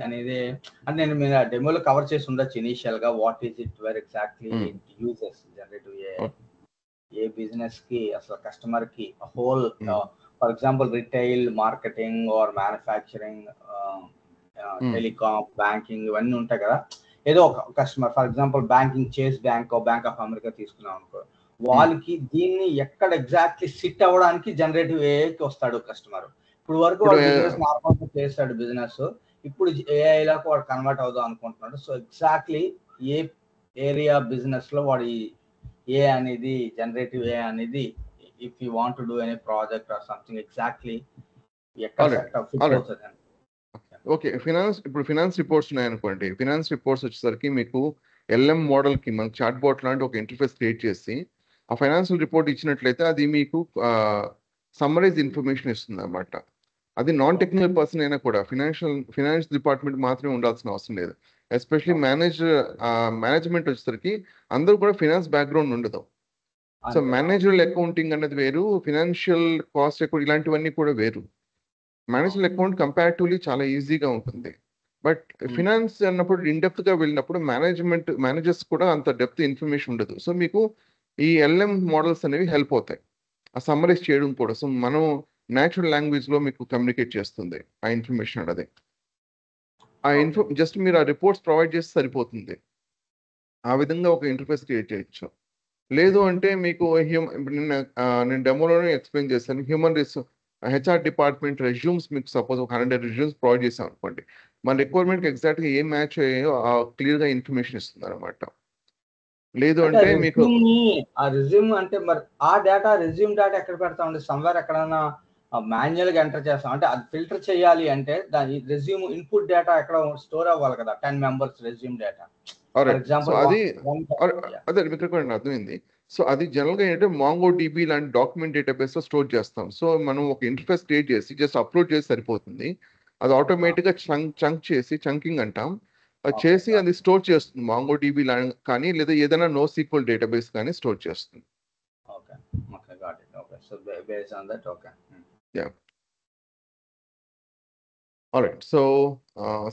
అనేది అంటే నేను మీరు డెమోలో కవర్ చేసి ఉండొచ్చు ఇనిషియల్ గా what is it where exactly it uses generative AI a business కి అసలు కస్టమర్ కి whole for example retail marketing or manufacturing telecom banking ఇవన్నీ ఉంటాయి కదా. ఏదో ఒక customer for example banking Chase bank bank of America తీసుకున్నాం అనుకో, వాళ్ళకి దీన్ని ఎక్కడ ఎగ్జాక్ట్లీ సిట్ అవ్వడానికి జనరేటివ్ ఏఐకి వస్తాడు కస్టమర్. ఇప్పుడు వరకు వాడు బిజినెస్ నార్మల్ గా చేస్తాడు బిజినెస్, ఇప్పుడు ఏఐ లాగా వాడు కన్వర్ట్ అవుదాం అనుకుంటున్నాడు. సో ఎగ్జాక్ట్లీ ఏ ఏరియా బిజినెస్ లో వాడు ఏ అనేది జనరేటివ్ ఏ అనేది if you want to do any project or something exactly ఎక్కడ ఫిట్ అవుతుంది. ఓకే, ఇప్పుడు ఫినాన్స్ రిపోర్ట్స్ ఉన్నాయనుకోండి. ఫినాన్స్ రిపోర్ట్స్ వచ్చేసరికి మీకు ఎల్ఎం మోడల్ కి మనకి చాట్ బోట్ లాంటి ఒక ఇంటర్ఫేస్ క్రియేట్ చేసి ఆ ఫైనాన్షియల్ రిపోర్ట్ ఇచ్చినట్లయితే అది మీకు సమ్మరైజ్ ఇన్ఫర్మేషన్ ఇస్తుంది అన్నమాట. అది నాన్ టెక్నికల్ పర్సన్ అయినా కూడా ఫినాన్స్ డిపార్ట్మెంట్ మాత్రమే ఉండాల్సిన అవసరం లేదు. ఎస్పెషలీ మేనేజ్మెంట్ వచ్చేసరికి అందరూ కూడా ఫినాన్స్ బ్యాక్గ్రౌండ్ ఉండదు. సో మేనేజరల్ అకౌంటింగ్ అనేది వేరు, ఫినాన్షియల్ కాస్ట్ అకౌంట్ ఇలాంటివన్నీ కూడా వేరు. మేనేజరల్ అకౌంట్ కంపారిటివ్లీ చాలా ఈజీగా ఉంటుంది. బట్ ఫినాన్స్ అన్నప్పుడు ఇన్డెప్త్ గా వెళ్ళినప్పుడు మేనేజర్స్ కూడా అంత డెప్త్ ఇన్ఫర్మేషన్ ఉండదు. సో మీకు ఈ ఎల్ఎం మోడల్స్ అనేవి హెల్ప్ అవుతాయి ఆ సమ్మరైజ్ చేయడం కూడా. సో మనం న్యాచురల్ లాంగ్వేజ్ లో మీకు కమ్యూనికేట్ చేస్తుంది ఆ ఇన్ఫర్మేషన్ అనేది. జస్ట్ మీరు ఆ రిపోర్ట్స్ ప్రొవైడ్ చేస్తే సరిపోతుంది. ఆ విధంగా ఒక ఇంటర్ఫేస్ క్రియేట్ చేయొచ్చు. లేదు అంటే మీకు నేను డెమోలోనే ఎక్స్ప్లెయిన్ చేశాను. Human resource HR department resumes మీకు సపోజ్ ఒక 100 రెజ్యూమ్స్ ప్రొవైడ్ చేసాం అనుకోండి, మన రిక్వైర్మెంట్కి ఎగ్జాక్ట్గా ఏం మ్యాచ్ అయ్యాయో క్లియర్గా ఇన్ఫర్మేషన్ ఇస్తుంది అనమాట. లేదు అంటే మీకు ఆ రెజ్యూమ్ అంటే మరి ఆ డేటా రెజ్యూమ్ డేటా ఎక్కడ పెడతామండి? సమ్వేర్ ఎక్కడైనా మాన్యువల్ గా ఎంటర్ చేస్తాం అంటే అది ఫిల్టర్ చేయాలి అంటే దాని రెజ్యూమ్ ఇన్పుట్ డేటా ఎక్కడ స్టోర్ అవ్వాలి కదా, 10 members resume data for example. అదే మీకు అర్థమైంది. సో అది జనరల్గా ఏంటంటే మాంగో డిబి లాంటి డాక్యుమెంట్ డేటాబేస్ లో స్టోర్ చేస్తాం. సో మనం ఒక ఇంటర్ఫేస్ క్రియేట్ చేసి జస్ట్ అప్లోడ్ చేసి సరిపోతుంది. అది ఆటోమేటిక్గా చంక్ చేసి చంకింగ్ అంటాం, అది చేసి అది స్టోర్ చేస్తుంది మాంగో డిబి కానీ లేదా ఏదైనా నో సీక్వెల్ డేటాబేస్ కానీ స్టోర్ చేస్తుంది. ఆల్రైట్, సో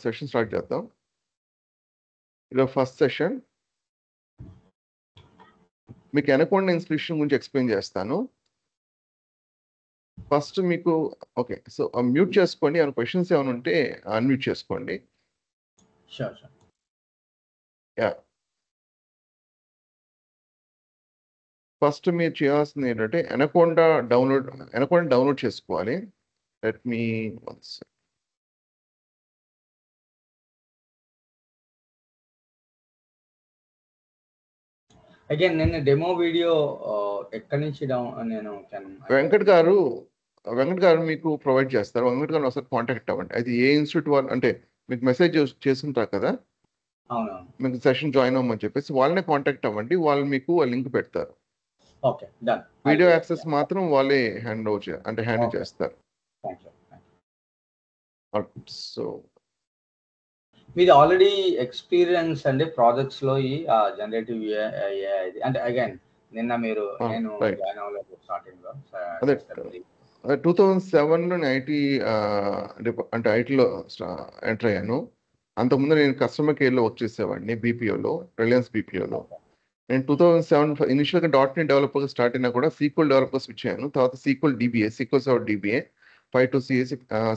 సెషన్ స్టార్ట్ చేద్దాం. ఇలా ఫస్ట్ సెషన్ మీకు ఎనకొండ ఇన్స్టిట్యూషన్ గురించి ఎక్స్ప్లెయిన్ చేస్తాను. ఫస్ట్ మీకు ఓకే, సో మ్యూట్ చేసుకోండి. ఏమైనా క్వశ్చన్స్ ఏమైనా ఉంటే అన్మ్యూట్ చేసుకోండి. ఫస్ట్ మీరు చేయాల్సింది ఏంటంటే ఎనకొండ డౌన్లోడ్ చేసుకోవాలి. లెట్ మీ అగైన్ నేను డెమో వీడియో ఎక్కడి నుంచి నేను వెంకట్ గారు మీకు ప్రొవైడ్ చేస్తారు. వెంకట్ గారు ఒకసారి కాంటాక్ట్ అవ్వండి. అయితే ఏ ఇన్స్టిట్యూట్ వాళ్ళు అంటే మీకు మెసేజ్ చేస్తుంటారు కదా, మీకు సెషన్ జాయిన్ అవ్వమని చెప్పేసి వాళ్ళనే కాంటాక్ట్ అవ్వండి. వాళ్ళు మీకు లింక్ పెడతారు. వీడియో యాక్సెస్ మాత్రం వాళ్ళే హ్యాండిల్ చేస్తారు. సో మీది ఆల్రెడీ ఎక్స్పీరియన్స్ అండి ప్రాజెక్ట్స్ లో ఈ జనరేటివ్ ఏఐ అంటే అగైన్ నిన్న నేను జాయిన్ అవ్వలేదు స్టార్టింగ్ లో. 2007లో ఐటీలో ఎంటర్ అయ్యాను. అంతకుముందు నేను కస్టమర్ కేర్లో వర్క్ చేసేవాడిని బీపీఓలో, రిలయన్స్ బీపీఓలో. నేను 2007 ఇనిషియల్గా .NET డెవలపర్గా స్టార్ట్ అయినా కూడా సీక్వెల్ డెవలపర్ స్విచ్ అయ్యాను. తర్వాత sequel server DBA 5 to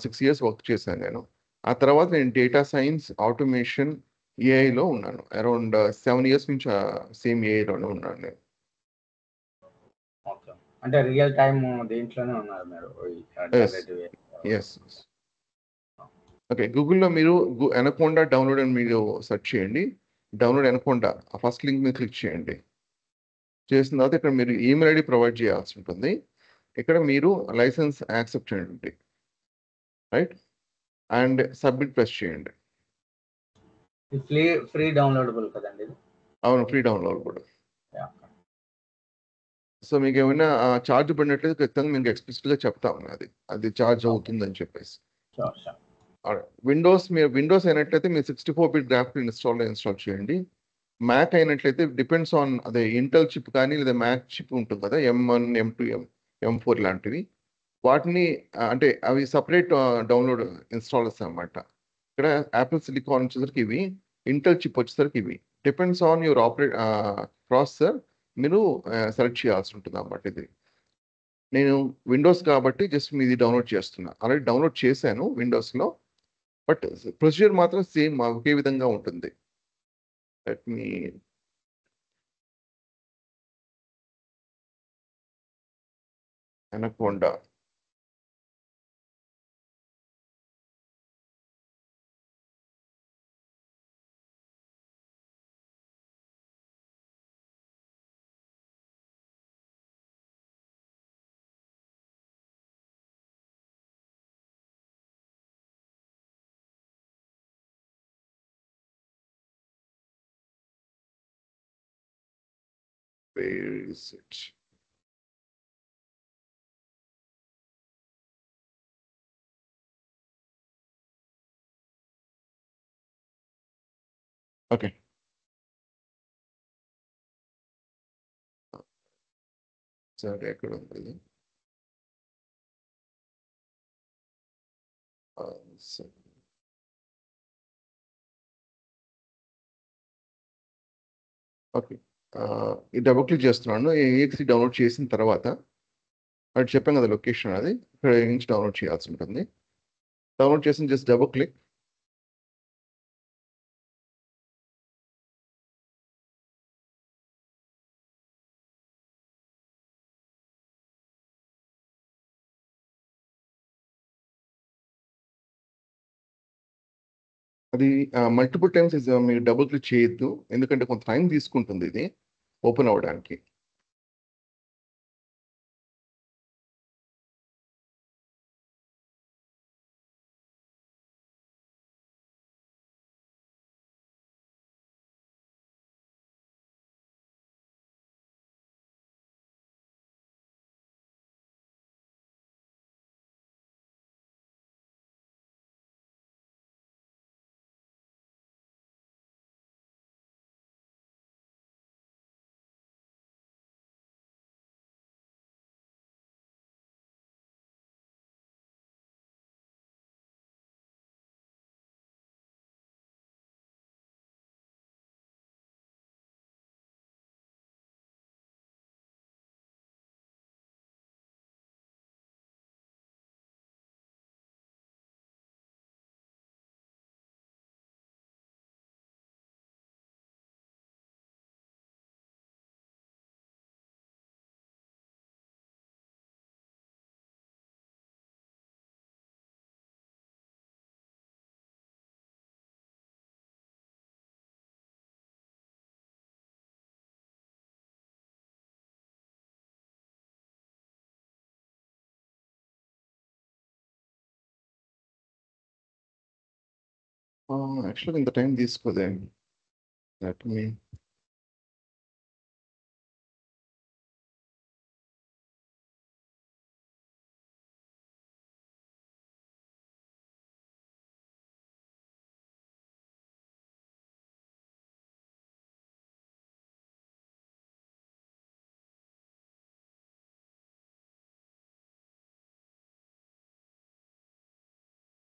6 years work చేశాను నేను. ఆ తర్వాత నేను డేటా సైన్స్, ఆటోమేషన్, ఏఐలో ఉన్నాను. అరౌండ్ 7 years నుంచి సేమ్ ఏఐలోనే ఉన్నాను నేను. అంటే రియల్ టైమ్ దేంట్లోనే ఉన్నారు మీరు? ఓకే, గూగుల్లో మీరు ఎనకొండ డౌన్లోడ్ అని మీరు సెర్చ్ చేయండి. డౌన్లోడ్ ఎనకొండ ఫస్ట్ లింక్ మీద క్లిక్ చేయండి. చేసిన తర్వాత ఇక్కడ మీరు ఈమెయిల్ ఐడి ప్రొవైడ్ చేయాల్సి ఉంటుంది. ఇక్కడ మీరు లైసెన్స్ యాక్సెప్ట్ చేయండి, రైట్, అండ్ సబ్మిట్ ప్రెస్ చేయండి. ఫ్రీ డౌన్లోడబుల్ కదండి? అవును, ఫ్రీ డౌన్లోడబుల్. సో మీకు ఏమైనా ఛార్జ్ పడినట్లయితే ఖచ్చితంగా మీకు ఎక్స్ప్లిసిట్గా చెప్తాం అది ఛార్జ్ అవుతుందని చెప్పేసి. విండోస్ అయినట్లయితే మీరు 64-bit గ్రాఫిక్ ఇన్స్టాల్ చేయండి. మ్యాక్ అయినట్లయితే డిపెండ్స్ ఆన్ అదే ఇంటెల్ చిప్ కానీ లేదా మ్యాక్ చిప్ ఉంటుంది కదా, M1, M2, M4 లాంటివి. వాటిని అంటే అవి సపరేట్ డౌన్లోడ్ ఇన్స్టాలర్స్ అన్నమాట. ఇక్కడ యాపిల్ సిలికాన్ వచ్చేసరికి ఇవి, ఇంటెల్ చిప్ వచ్చేసరికి ఇవి. డిపెండ్స్ ఆన్ యువర్ ప్రాసెసర్ మీరు సెలెక్ట్ చేయాల్సి ఉంటుంది అన్నమాట. ఇది నేను విండోస్ కాబట్టి జస్ట్ మీది డౌన్లోడ్ చేస్తున్నా. ఆల్రెడీ డౌన్లోడ్ చేశాను విండోస్లో, బట్ ప్రొసీజర్ మాత్రం సేమ్ ఒకే విధంగా ఉంటుంది. Let me anaconda. Where is it? Okay. సరే ఎక్కడ ఉంది ఇది? సరే. ఓకే. ఈ డబుల్ క్లిక్ చేస్తున్నాను. ఏఎక్సి డౌన్లోడ్ చేసిన తర్వాత అది చెప్పాను కదా లొకేషన్, అది ఇక్కడ నుంచి డౌన్లోడ్ చేయాల్సి ఉంటుంది. డౌన్లోడ్ చేసిన జస్ట్ డబుల్ క్లిక్. అది మల్టిపుల్ టైమ్స్ మీరు డబుల్ క్లిక్ చేయొద్దు, ఎందుకంటే కొంత టైం తీసుకుంటుంది ఇది ఓపెన్ అవ్వడానికి. యాక్చువల్గా ఇంత టైం తీసుకోదే. Let me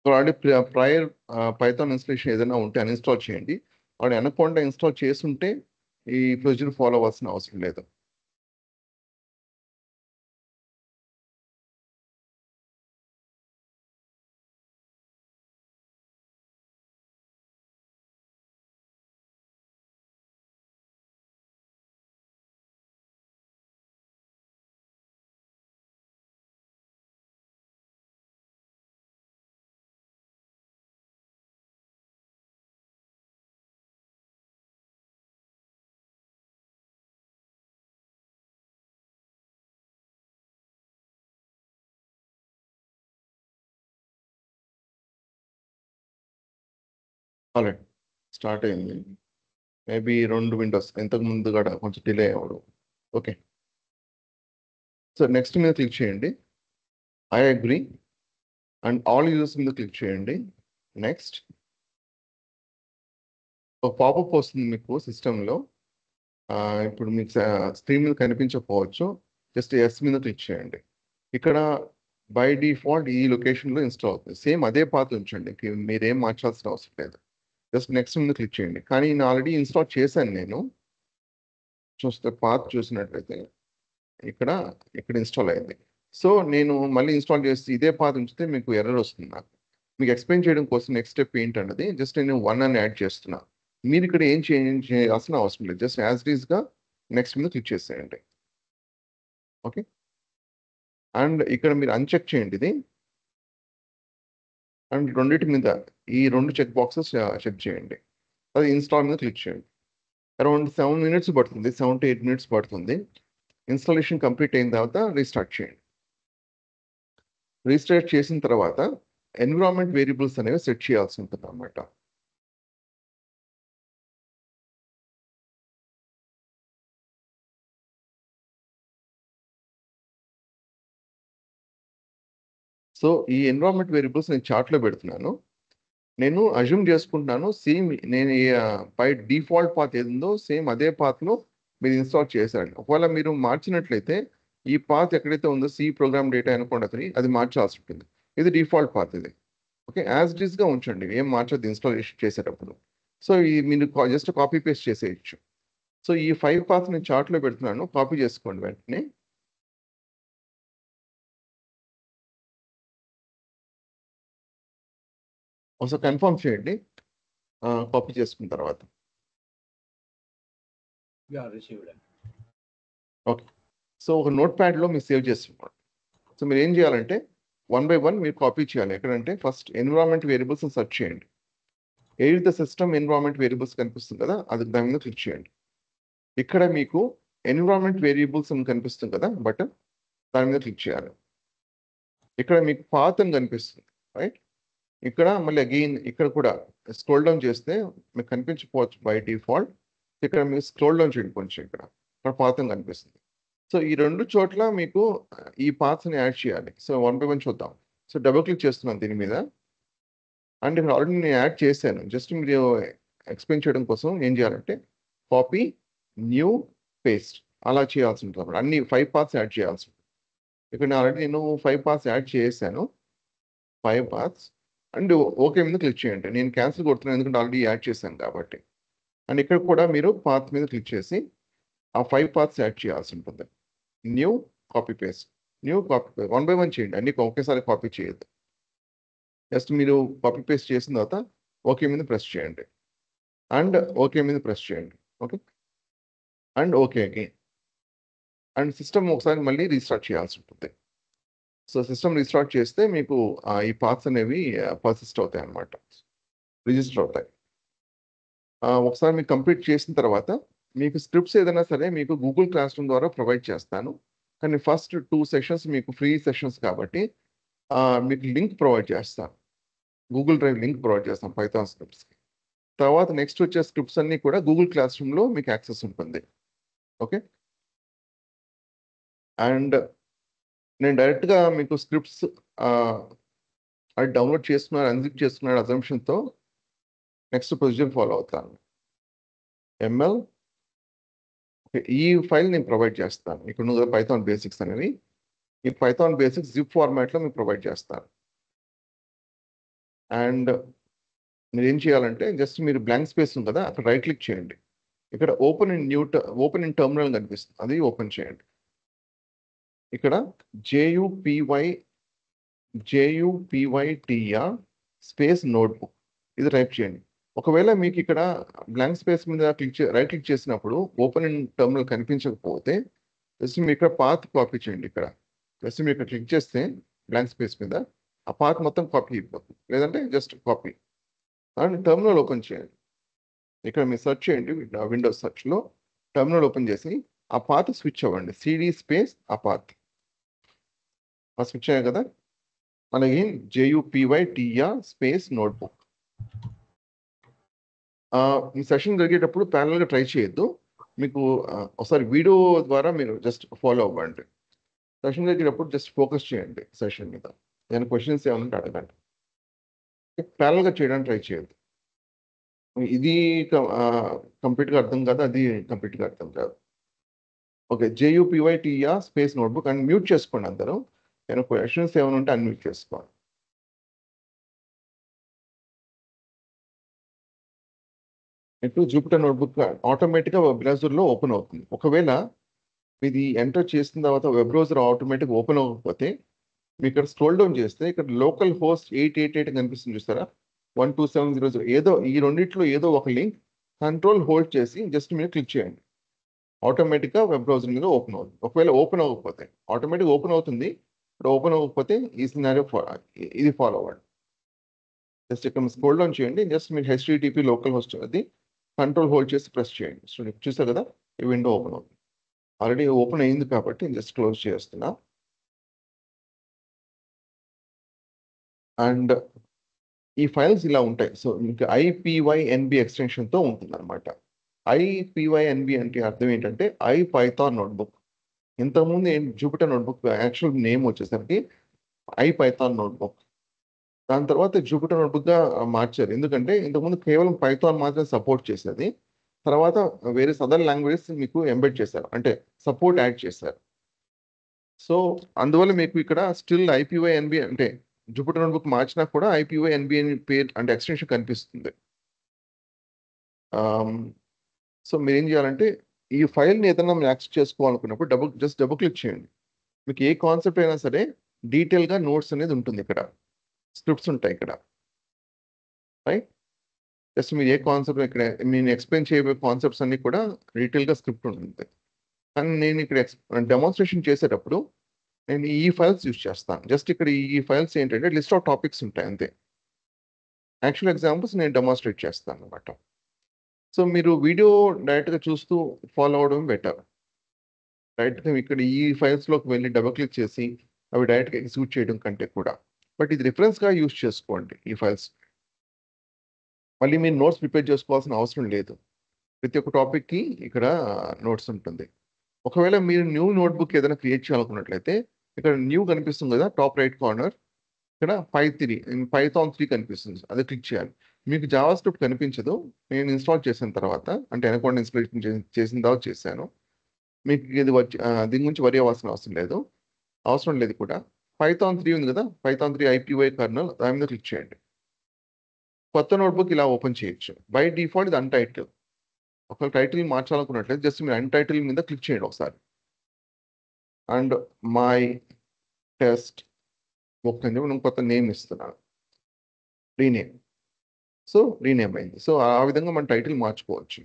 already prior Python installation ఏదైనా ఉంటే అన్ఇన్స్టాల్ చేయండి. ఆల్రెడీ అనకొండ ఇన్స్టాల్ చేసుంటే ఈ ప్రొసీజర్ ఫాలో అవ్వాల్సిన అవసరం లేదు. ఆల్రెడీ స్టార్ట్ అయింది. మేబీ 2 విండోస్ ఇంతకు ముందు కూడా కొంచెం డిలే అవ్వడం. ఓకే. సో నెక్స్ట్ మీద క్లిక్ చేయండి. I agree and all users మీద క్లిక్ చేయండి. నెక్స్ట్ ఒక పాపప్ వస్తుంది మీకు సిస్టంలో. ఇప్పుడు మీకు స్క్రీన్ మీద కనిపించకపోవచ్చు. జస్ట్ ఎస్ మీద క్లిక్ చేయండి. ఇక్కడ బై డిఫాల్ట్ ఈ లొకేషన్లో ఇన్స్టాల్ అవుతుంది. సేమ్ అదే పాత్ ఉంచండి, మీరేం మార్చాల్సిన అవసరం లేదు. జస్ట్ నెక్స్ట్ మీద క్లిక్ చేయండి. కానీ నేను ఆల్రెడీ ఇన్స్టాల్ చేశాను. నేను చూస్తే పాత్ చూసినట్లయితే ఇక్కడ ఇన్స్టాల్ అయింది. సో నేను మళ్ళీ ఇన్స్టాల్ చేసి ఇదే పాత్ ఉంచితే మీకు ఎర్రర్ వస్తుంది. నాకు మీకు ఎక్స్ప్లెయిన్ చేయడం కోసం నెక్స్ట్ స్టెప్ ఏంటన్నది జస్ట్ నేను 1 అని యాడ్ చేస్తున్నా. మీరు ఇక్కడ ఏం చేంజ్ చేయాల్సిన అవసరం లేదు. జస్ట్ యాజ్ ఇట్ ఈస్గా నెక్స్ట్ మీద క్లిక్ చేసేయండి. ఓకే, అండ్ ఇక్కడ మీరు అన్చెక్ చేయండి ఇది, అండ్ రెండింటి మీద ఈ 2 చెక్ బాక్సెస్ చెక్ చేయండి. అది ఇన్స్టాల్ మీద క్లిక్ చేయండి. అరౌండ్ 7 minutes పడుతుంది, 7 to 8 minutes పడుతుంది. ఇన్స్టాలేషన్ కంప్లీట్ అయిన తర్వాత రీస్టార్ట్ చేయండి. రీస్టార్ట్ చేసిన తర్వాత ఎన్విరాన్మెంట్ వేరియబుల్స్ అనేవి సెట్ చేయాల్సి ఉంటుంది అన్నమాట. సో ఈ ఎన్విరాన్మెంట్ వేరియబుల్స్ నేను చార్ట్లో పెడుతున్నాను. నేను అజ్యూమ్ చేసుకుంటున్నాను సేమ్ నేను బై డిఫాల్ట్ పాత్ ఏదో సేమ్ అదే పాత్లో మీరు ఇన్స్టాల్ చేశారు. ఒకవేళ మీరు మార్చినట్లయితే ఈ పాత్ ఎక్కడైతే ఉందో సి ప్రోగ్రామ్ డేటా అనుకోండి, అది మార్చాల్సి ఉంటుంది. ఇది డిఫాల్ట్ పాత్ ఇది. ఓకే, యాజ్ ఇట్ ఈస్గా ఉంచండి, ఏం మార్చొద్దు ఇన్స్టాలేషన్ చేసేటప్పుడు. సో ఈ మీరు జస్ట్ కాపీ పేస్ట్ చేసేయచ్చు. సో ఈ 5 పాత్ నేను చార్ట్లో పెడుతున్నాను, కాపీ చేసుకోండి వెంటనే. ఒకసారి కన్ఫర్మ్ చేయండి కాపీ చేసుకున్న తర్వాత. ఓకే, సో ఒక నోట్ ప్యాడ్లో మీరు సేవ్ చేసుకోండి. సో మీరు ఏం చేయాలంటే 1 by 1 మీరు కాపీ చేయాలి. ఎక్కడంటే ఫస్ట్ ఎన్విరాన్మెంట్ వేరియబుల్స్ సెర్చ్ చేయండి. ఏదైతే సిస్టమ్ ఎన్విరాన్మెంట్ వేరియబుల్స్ కనిపిస్తుంది కదా, అది దాని మీద క్లిక్ చేయండి. ఇక్కడ మీకు ఎన్విరాన్మెంట్ వేరియబుల్స్ అని కనిపిస్తుంది కదా బటన్, దాని మీద క్లిక్ చేయాలి. ఇక్కడ మీకు పాత్ అని కనిపిస్తుంది రైట్. ఇక్కడ మళ్ళీ అగైన్ ఇక్కడ కూడా స్క్రోల్ డౌన్ చేస్తే మీకు కనిపించకపోవచ్చు బై డిఫాల్ట్. ఇక్కడ మీరు స్క్రోల్ డౌన్ చేయండి కొంచెం, ఇక్కడ పాత్ అని కనిపిస్తుంది. సో ఈ 2 చోట్ల మీకు ఈ పాత్స్ని యాడ్ చేయాలి. సో 1 by 1 చూద్దాం. సో డబుల్ క్లిక్ చేస్తున్నాను దీని మీద, అండ్ ఇక్కడ ఆల్రెడీ నేను యాడ్ చేశాను. జస్ట్ మీరు ఎక్స్ప్లెయిన్ చేయడం కోసం ఏం చేయాలంటే కాపీ, న్యూ, పేస్ట్ అలా చేయాల్సి ఉంటుంది. అన్ని 5 పాత్స్ యాడ్ చేయాల్సి ఉంటుంది. ఇక్కడ నేను 5 పాత్స్ యాడ్ చేశాను, 5 పాత్స్. అండ్ ఓకే మీద క్లిక్ చేయండి. నేను క్యాన్సిల్ కొడుతున్నాను ఎందుకంటే ఆల్రెడీ యాడ్ చేశాను కాబట్టి. అండ్ ఇక్కడ కూడా మీరు పాత్ మీద క్లిక్ చేసి ఆ 5 పాత్స్ యాడ్ చేయాల్సి ఉంటుంది. New, copy paste, new, copy paste 1 by 1 చేయండి. అన్ని ఒకేసారి కాపీ చేయొద్దు. జస్ట్ మీరు కాపీ పేస్ట్ చేసిన తర్వాత ఓకే మీద ప్రెస్ చేయండి, అండ్ ఓకే మీద ప్రెస్ చేయండి. Okay, and okay again. And system ఒకసారి మళ్ళీ రీస్టార్ట్ చేయాల్సి ఉంటుంది. సో సిస్టమ్ రీస్టార్ట్ చేస్తే మీకు ఈ పాత్స్ అనేవి పర్సిస్ట్ అవుతాయి అన్నమాట, రిజిస్టర్ అవుతాయి. ఒకసారి మీకు కంప్లీట్ చేసిన తర్వాత మీకు స్క్రిప్ట్స్ ఏదైనా సరే మీకు గూగుల్ క్లాస్ రూమ్ ద్వారా ప్రొవైడ్ చేస్తాను. కానీ ఫస్ట్ 2 సెషన్స్ మీకు ఫ్రీ సెషన్స్ కాబట్టి మీకు లింక్ ప్రొవైడ్ చేస్తాను, గూగుల్ డ్రైవ్ లింక్ ప్రొవైడ్ చేస్తాను పైథాన్ స్క్రిప్ట్స్కి. తర్వాత నెక్స్ట్ వచ్చే స్క్రిప్ట్స్ అన్నీ కూడా గూగుల్ క్లాస్ రూమ్లో మీకు యాక్సెస్ ఉంటుంది. ఓకే, అండ్ నేను డైరెక్ట్గా మీకు స్క్రిప్ట్స్ అది డౌన్లోడ్ చేస్తున్నారు, అన్జిప్ చేస్తున్నారు అజంప్షన్తో నెక్స్ట్ ప్రొసీజర్ ఫాలో అవుతాను. ఎంఎల్ ఈ ఫైల్ నేను ప్రొవైడ్ చేస్తాను. ఇక్కడ ఉన్న పైథాన్ బేసిక్స్ అనేవి, ఈ పైథాన్ బేసిక్స్ జిప్ ఫార్మాట్లో మీకు ప్రొవైడ్ చేస్తాను. అండ్ మీరు ఏం చేయాలంటే జస్ట్ మీరు బ్లాంక్ స్పేస్ ఉంది కదా, అక్కడ రైట్ క్లిక్ చేయండి. ఇక్కడ ఓపెన్ ఇన్ టర్మినల్ కనిపిస్తుంది, అది ఓపెన్ చేయండి. ఇక్కడ JUPYTR స్పేస్ నోట్బుక్ ఇది టైప్ చేయండి. ఒకవేళ మీకు ఇక్కడ బ్లాంక్ స్పేస్ మీద రైట్ క్లిక్ చేసినప్పుడు ఓపెన్ ఇన్ టర్మినల్ కనిపించకపోతే జస్ట్ మీరు ఇక్కడ పాత్ కాపీ చేయండి. ఇక్కడ జస్ట్ మీరు ఇక్కడ క్లిక్ చేస్తే బ్లాంక్ స్పేస్ మీద ఆ పాత్ మొత్తం కాపీ అయిపోతుంది, లేదంటే just copy and terminal open చేయండి. ఇక్కడ మీరు సెర్చ్ చేయండి, విండోస్ సెర్చ్లో టర్మినల్ ఓపెన్ చేసి ఆ పాత్ స్విచ్ అవ్వండి, CD స్పేస్ ఆ పాత్ స్విచ్ అయ్యాయి కదా. అలాగే JUPYTR స్పేస్ నోట్బుక్. ఈ సెషన్ జరిగేటప్పుడు ప్యారల్గా ట్రై చేయొద్దు, మీకు ఒకసారి వీడియో ద్వారా మీరు జస్ట్ ఫాలో అవ్వండి. సెషన్ జరిగేటప్పుడు జస్ట్ ఫోకస్ చేయండి సెషన్ మీద, ఏమైనా క్వశ్చన్స్ ఏమైనా అడగండి. ప్యారల్గా చేయడానికి ట్రై చేయొద్దు. ఇది కంప్లీట్గా అర్థం కాదు, అది కంప్లీట్గా అర్థం కాదు. Okay, JUPYTR space notebook and mute చేసుకోండి అందరూ. ఏమైనా క్వశ్చన్స్ ఏమైనా ఉంటే అన్మ్యూట్ చేసుకోవాలి. ఇప్పుడు జూపిటర్ నోట్బుక్ ఆటోమేటిక్గా వెబ్ బ్రౌజర్లో ఓపెన్ అవుతుంది. ఒకవేళ ఇది ఎంటర్ చేసిన తర్వాత వెబ్ బ్రౌజర్ ఆటోమేటిక్ ఓపెన్ అవ్వకపోతే మీకు ఇక్కడ స్క్రోల్ డౌన్ చేస్తే ఇక్కడ లోకల్ హోస్ట్ 888 కనిపిస్తుంది చూస్తారా, 12700 ఏదో ఈ రెండిట్లో ఏదో ఒక లింక్ కంట్రోల్ హోల్డ్ చేసి జస్ట్ మీరు క్లిక్ చేయండి. ఆటోమేటిక్గా వెబ్ బ్రౌజర్ మీద ఓపెన్ అవుతుంది. ఒకవేళ ఓపెన్ అవ్వకపోతే ఆటోమేటిక్ ఓపెన్ అవుతుంది, ఇప్పుడు ఓపెన్ అవ్వకపోతే ఈ సినారియో ఇది ఫాలో అవ్వండి. జస్ట్ ఇక్కడ స్క్రోల్ డౌన్ చేయండి, జస్ట్ మీరు HTTP లోకల్ హోస్ట్ అది కంట్రోల్ హోల్డ్ చేసి ప్రెస్ చేయండి. సో చూసారు కదా, ఈ విండో ఓపెన్ అవుతుంది. ఆల్రెడీ ఓపెన్ అయింది కాబట్టి జస్ట్ క్లోజ్ చేస్తున్నా. అండ్ ఈ ఫైల్స్ ఇలా ఉంటాయి. సో మీకు IPYNB ఎక్స్టెన్షన్తో ఉంటుంది అనమాట. IPYNB అంటే అర్థం ఏంటంటే ఐపైథాన్ నోట్బుక్. ఇంతకుముందు జూపిటర్ నోట్బుక్ యాక్చువల్ నేమ్ వచ్చేసరికి ఐపైథాన్ నోట్బుక్. దాని తర్వాత జూపిటర్ నోట్బుక్గా మార్చారు. ఎందుకంటే ఇంతకుముందు కేవలం పైథాన్ మాత్రమే సపోర్ట్ చేసేది. తర్వాత వేరే అదర్ లాంగ్వేజెస్ మీకు ఎంబెడ్ చేశారు, అంటే సపోర్ట్ యాడ్ చేశారు. సో అందువల్ల మీకు ఇక్కడ స్టిల్ IPYNB అంటే జూపిటర్ నోట్బుక్ మార్చినా కూడా IPYNB అని పేరు అంటే ఎక్స్టెన్షన్ కనిపిస్తుంది. సో మీరు ఏం చేయాలంటే ఈ ఫైల్ని ఏదైనా మీరు యాక్సెస్ చేసుకోవాలనుకున్నప్పుడు డబుల్ క్లిక్ చేయండి. మీకు ఏ కాన్సెప్ట్ అయినా సరే డీటెయిల్గా నోట్స్ అనేది ఉంటుంది, ఇక్కడ స్క్రిప్ట్స్ ఉంటాయి ఇక్కడ, రైట్. జస్ట్ మీరు ఏ కాన్సెప్ట్ ఇక్కడ నేను ఎక్స్ప్లెయిన్ చేయబోయే కాన్సెప్ట్స్ అన్ని కూడా డీటెయిల్గా స్క్రిప్ట్ ఉంటుంది. కానీ నేను ఇక్కడ డెమాన్స్ట్రేషన్ చేసేటప్పుడు నేను ఈ ఫైల్స్ యూజ్ చేస్తాను. జస్ట్ ఇక్కడ ఈ ఫైల్స్ ఏంటంటే లిస్ట్ ఆఫ్ టాపిక్స్ ఉంటాయి అంతే. యాక్చువల్ ఎగ్జాంపుల్స్ నేను డెమాన్స్ట్రేట్ చేస్తాను అనమాట. సో మీరు వీడియో డైరెక్ట్గా చూస్తూ ఫాలో అవడం బెటర్. డైరెక్ట్గా ఇక్కడ ఈ ఫైల్స్లోకి వెళ్ళి డబుల్ క్లిక్ చేసి అవి డైరెక్ట్గా ఎగ్జిక్యూట్ చేయడం కంటే కూడా, బట్ ఇది రిఫరెన్స్గా యూజ్ చేసుకోండి ఈ ఫైల్స్. మళ్ళీ మీరు నోట్స్ ప్రిపేర్ చేసుకోవాల్సిన అవసరం లేదు. ప్రతి ఒక్క టాపిక్కి ఇక్కడ నోట్స్ ఉంటుంది. ఒకవేళ మీరు న్యూ నోట్బుక్ ఏదైనా క్రియేట్ చేయాలనుకున్నట్లయితే ఇక్కడ న్యూ కనిపిస్తుంది కదా టాప్ రైట్ కార్నర్, ఇక్కడ పైథాన్ 3 కనిపిస్తుంది, అదే క్లిక్ చేయాలి. మీకు జావా స్క్రిప్ట్ కనిపించదు. నేను ఇన్స్టాల్ చేసిన తర్వాత అంటే అకౌంట్ ఇన్స్టాలేషన్ చేసిన తర్వాత చేశాను. మీకు ఇది దీని గురించి వరి అవ్వాల్సిన అవసరం లేదు కూడా. పైథాన్ 3 ఉంది కదా, పైథాన్ 3 IPY కర్నల్, దాని మీద క్లిక్ చేయండి. కొత్త నోట్బుక్ ఇలా ఓపెన్ చేయొచ్చు. బై డిఫాల్ట్ ఇది అన్టైటిల్. ఒకవేళ టైటిల్ మార్చాలనుకున్నట్లయితే జస్ట్ మీరు అన్టైటిల్ మీద క్లిక్ చేయండి ఒకసారి. అండ్ మై టెస్ట్ బుక్ అని చెప్పి నేను కొత్త నేమ్ ఇస్తున్నాను, రీనేమ్. సో రీనేమ్ అయింది. సో ఆ విధంగా మన టైటిల్ మార్చుకోవచ్చు.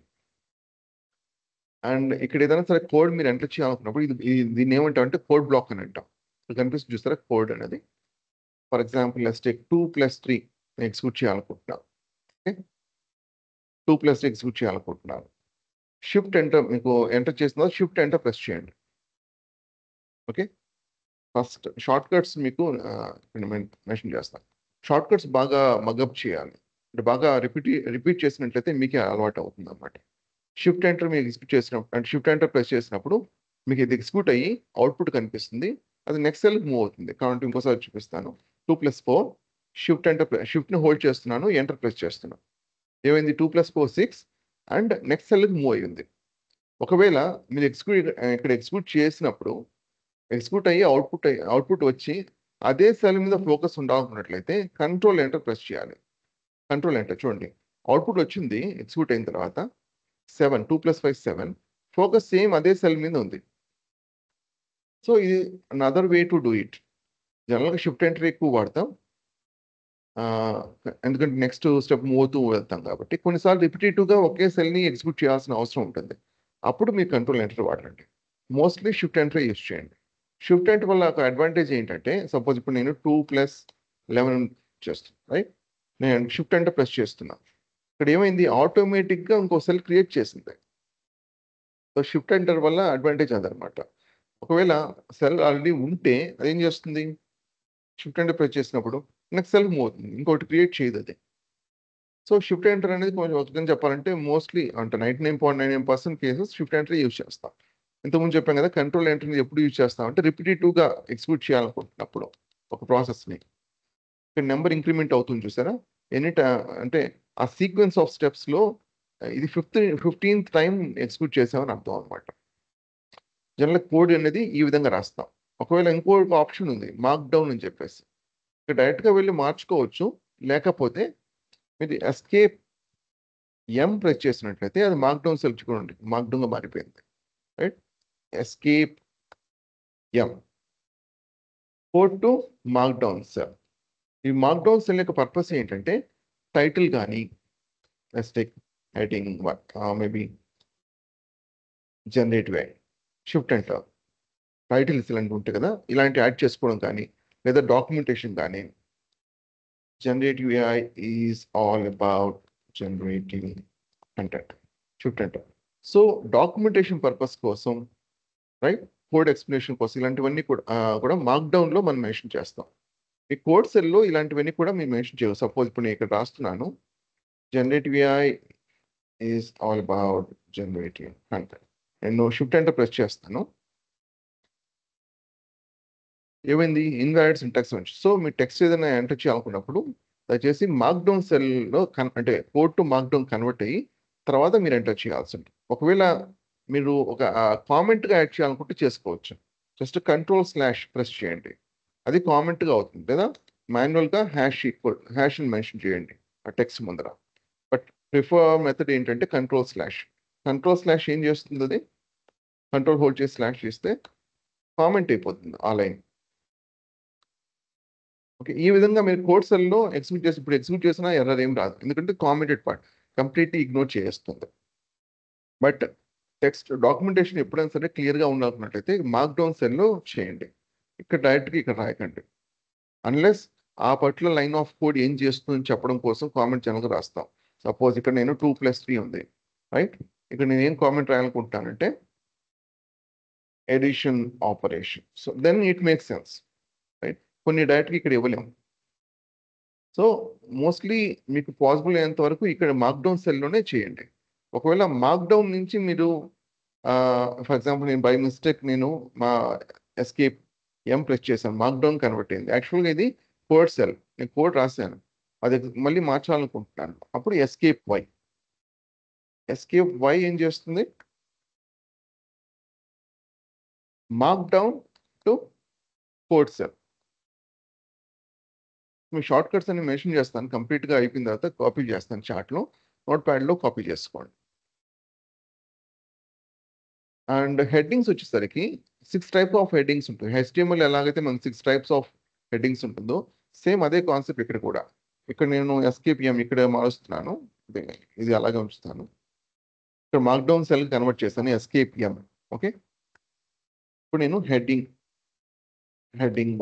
అండ్ ఇక్కడ ఏదైనా సరే కోడ్ మీరు ఎంటర్ చేయాలనుకున్నప్పుడు దీన్ని ఏమంటామంటే కోడ్ బ్లాక్ అని అంటాం. కనిపిస్తుంది చూస్తారా కోడ్ అనేది. For example let's take 2+3 execute చేయాలనుకుంటున్నాను. ఓకే, 2+3 ఎగ్జిక్యూట్ చేయాలనుకుంటున్నాను. షిఫ్ట్ ఎంటర్ మీకు ఎంటర్ చేసిన తర్వాత షిఫ్ట్ ఎంటర్ ప్రెస్ చేయండి. ఓకే, ఫస్ట్ షార్ట్ కట్స్ మీకు మెన్షన్ చేస్తాను. షార్ట్ కట్స్ బాగా మగప్ చేయాలి, అంటే బాగా రిపీట్ చేసినట్లయితే మీకే అలవాటు అవుతుంది అన్నమాట. షిఫ్ట్ ఎంటర్ మీరు ఎగ్జిక్యూట్ చేసినప్పుడు అంటే షిఫ్ట్ ఎంటర్ ప్రెస్ చేసినప్పుడు మీకు ఇది ఎగ్జిక్యూట్ అయ్యి అవుట్పుట్ కనిపిస్తుంది. అది నెక్స్ట్ సెల్కి మూవ్ అవుతుంది. కాబట్టి ఇంకోసారి చూపిస్తాను. 2+4 షిఫ్ట్ని హోల్డ్ చేస్తున్నాను, ఎంటర్ ప్రెస్ చేస్తున్నాను. ఏమైంది, 2+4 6 అండ్ నెక్స్ట్ సెల్కి మూవ్ అయ్యింది. ఒకవేళ మీరు ఇక్కడ ఎగ్జిక్యూట్ చేసినప్పుడు ఎగ్జిక్యూట్ అయ్యి అవుట్పుట్ వచ్చి అదే సెల్ మీద ఫోకస్ ఉండాలనుకున్నట్లయితే కంట్రోల్ ఎంటర్ ప్రెస్ చేయాలి. కంట్రోల్ ఎంటర్ చూడండి, అవుట్పుట్ వచ్చింది ఎగ్జిక్యూట్ అయిన తర్వాత 7, 2+5 7, ఫోకస్ సేమ్ అదే సెల్ మీద ఉంది. సో ఇది another way to do it. జనరల్గా షిఫ్ట్ ఎంటర్ ఎక్కువ వాడతాం, ఎందుకంటే నెక్స్ట్ స్టెప్ మూవ్ అవుతూ వెళ్తాం కాబట్టి. కొన్నిసార్లు రిపిటేటివ్గా ఒకే సెల్ని ఎగ్జిక్యూట్ చేయాల్సిన అవసరం ఉంటుంది. అప్పుడు మీరు కంట్రోల్ ఎంటర్ వాడండి. మోస్ట్లీ షిఫ్ట్ ఎంటర్ యూస్ చేయండి. షిఫ్ట్ ఎంటర్ వల్ల ఒక అడ్వాంటేజ్ ఏంటంటే, సపోజ్ ఇప్పుడు నేను 2+11 చేస్తాను, రైట్. నేను షిఫ్ట్ ఎంటర్ ప్రెస్ చేస్తున్నాను. ఇక్కడ ఏమైంది, ఆటోమేటిక్గా ఇంకో సెల్ క్రియేట్ చేసింది. సో షిఫ్ట్ ఎంటర్ వల్ల అడ్వాంటేజ్ అదనమాట. ఒకవేళ సెల్ ఆల్రెడీ ఉంటే అదేం చేస్తుంది, షిఫ్ట్ ఎంటర్ ప్రెస్ చేసినప్పుడు నెక్స్ట్ సెల్ మూవ్ అవుతుంది, ఇంకోటి క్రియేట్ చేయదు అది. సో షిఫ్ట్ ఎంటర్ అనేది కొంచెం ఒకరిని చెప్పాలంటే మోస్ట్లీ అంటే 99.99% కేసెస్ షిఫ్ట్ ఎంటర్ యూజ్ చేస్తాం. ఇంతకుముందు చెప్పాం కదా, కంట్రోల్ ఎంటర్ని ఎప్పుడు యూజ్ చేస్తామంటే రిపిటేటివ్గా ఎగ్జిక్యూట్ చేయాలనుకుంటున్నప్పుడు ఒక ప్రాసెస్ని. ఇక్కడ నెంబర్ ఇంక్రిమెంట్ అవుతుంది చూసారా, అంటే ఆ సీక్వెన్స్ ఆఫ్ స్టెప్స్లో ఇది 15th టైం ఎగ్జిక్యూట్ చేసామని అర్థం అనమాట. జనరల్ కోడ్ అనేది ఈ విధంగా రాస్తాం. ఒకవేళ ఇంకో ఆప్షన్ ఉంది మార్క్ డౌన్ అని చెప్పేసి, ఇక్కడ డైరెక్ట్గా వెళ్ళి మార్చుకోవచ్చు. లేకపోతే మీరు ఎస్కేప్ ఎం ప్రెస్ చేసినట్లయితే అది మార్క్ డౌన్ సెల్ చూడండి, మార్క్ డౌన్గా మారిపోయింది. Right, escape M code to mark down cell. ఈ మార్క్ డౌన్ సెల్ యొక్క పర్పస్ ఏంటంటే టైటిల్ కానీ take heading maybe generative shift enter titles ఇలాంటివి ఉంటాయి కదా, ఇలాంటి యాడ్ చేసుకోవడం కానీ లేదా డాక్యుమెంటేషన్ కానీ. Generative AI is all about generating content. Shift enter. So documentation purpose కోసం, రైట్, కోడ్ ఎక్స్ప్లెనేషన్ కోసం ఇలాంటివన్నీ కూడా మార్క్ డౌన్లో మనం మెన్షన్ చేస్తాం. ఈ కోడ్ సెల్లో ఇలాంటివన్నీ కూడా మేము మెన్షన్ చేయవు. సపోజ్ ఇప్పుడు నేను ఇక్కడ రాస్తున్నాను, generative AI is all about generating content. నేను షిఫ్ట్ ఎంటర్ ప్రెస్ చేస్తాను, ఏమైంది, ఇన్వాలిడ్ సింటాక్స్ నుంచి. సో మీ టెక్స్ట్ ఏదైనా ఎంటర్ చేయాలనుకున్నప్పుడు దయచేసి మార్క్ డౌన్ సెల్లో అంటే code to mark down convert అయ్యి తర్వాత మీరు ఎంటర్ చేయాల్సి ఉంటుంది. ఒకవేళ మీరు ఒక కామెంట్గా యాడ్ చేయాలనుకుంటే చేసుకోవచ్చు. జస్ట్ కంట్రోల్/ ప్రెస్ చేయండి, అది కామెంట్గా అవుతుంది. లేదా మాన్యువల్గా హ్యాష్ అని మెన్షన్ చేయండి ఆ టెక్స్ట్ ముందర. బట్ ప్రిఫర్ మెథడ్ ఏంటంటే కంట్రోల్/ ఏం చేస్తుంది, అది కంట్రోల్ హోల్డ్ చేసి స్లాష్ చేస్తే కామెంట్ అయిపోతుంది ఆ లైన్. ఓకే, ఈ విధంగా మీరు కోడ్ సెల్లో ఎగ్జిక్యూట్ చేసి ఇప్పుడు ఎగ్జిక్యూట్ చేసినా ఎర్రర్ ఏం రాదు, ఎందుకంటే కామెంటెడ్ పార్ట్ కంప్లీట్లీ ఇగ్నోర్ చేస్తుంది. బట్ టెక్స్ట్ డాక్యుమెంటేషన్ ఎప్పుడైనా సరే క్లియర్గా ఉండాలన్నట్లయితే మార్క్ డౌన్ సెల్లో చేయండి. ఇక్కడ డైరెక్ట్గా ఇక్కడ రాయకండి. అన్లెస్ ఆ పర్టికులర్ లైన్ ఆఫ్ కోడ్ ఏం చేస్తుందని చెప్పడం కోసం కామెంట్ జనరల్గా రాస్తాం. సపోజ్ ఇక్కడ నేను 2+3 ఉంది, రైట్. ఇక్కడ నేను ఏం కామెంట్ రాయాలనుకుంటానంటే addition operation. So then it makes sense, right. కొన్ని డైరెక్ట్గా ఇక్కడ ఇవ్వలేము. సో మోస్ట్లీ మీకు పాసిబుల్ అయ్యేంత వరకు ఇక్కడ మార్క్ డౌన్ సెల్లోనే చేయండి. ఒకవేళ మార్క్ డౌన్ నుంచి మీరు ఫర్ ఎగ్జాంపుల్ నేను బై మిస్టేక్ నేను మా ఎస్కేప్ ఎం ప్రెస్ చేశాను, మార్క్ డౌన్ కన్వర్ట్ అయింది. యాక్చువల్గా ఇది కోడ్ సెల్, నేను కోడ్ రాశాను, అది మళ్ళీ మార్చాలనుకుంటున్నాను. అప్పుడు ఎస్కేప్ వై ఏం చేస్తుంది, mark down to code cell. Me short cuts అని మెన్షన్ చేస్తాను, కంప్లీట్గా అయిపోయిన తర్వాత కాపీ చేస్తాను చార్ట్లో, నోట్ ప్యాడ్లో కాపీ చేసుకోండి. అండ్ హెడ్డింగ్స్ వచ్చేసరికి 6 టైప్ ఆఫ్ హెడ్డింగ్స్ ఉంటాయి. HTML ఎలాగైతే మనకి 6 టైప్స్ ఆఫ్ హెడ్డింగ్స్ ఉంటుందో సేమ్ అదే కాన్సెప్ట్ ఇక్కడ కూడా. ఇక్కడ నేను ఎస్కేప్ ఎం ఇక్కడ మారుస్తున్నాను, ఇది అలాగే ఉంచుతాను. ఇక్కడ మార్క్ డౌన్ సెల్ కన్వర్ట్ చేస్తాను, ఎస్కేప్ ఎం. ఓకే, ఇప్పుడు నేను హెడ్డింగ్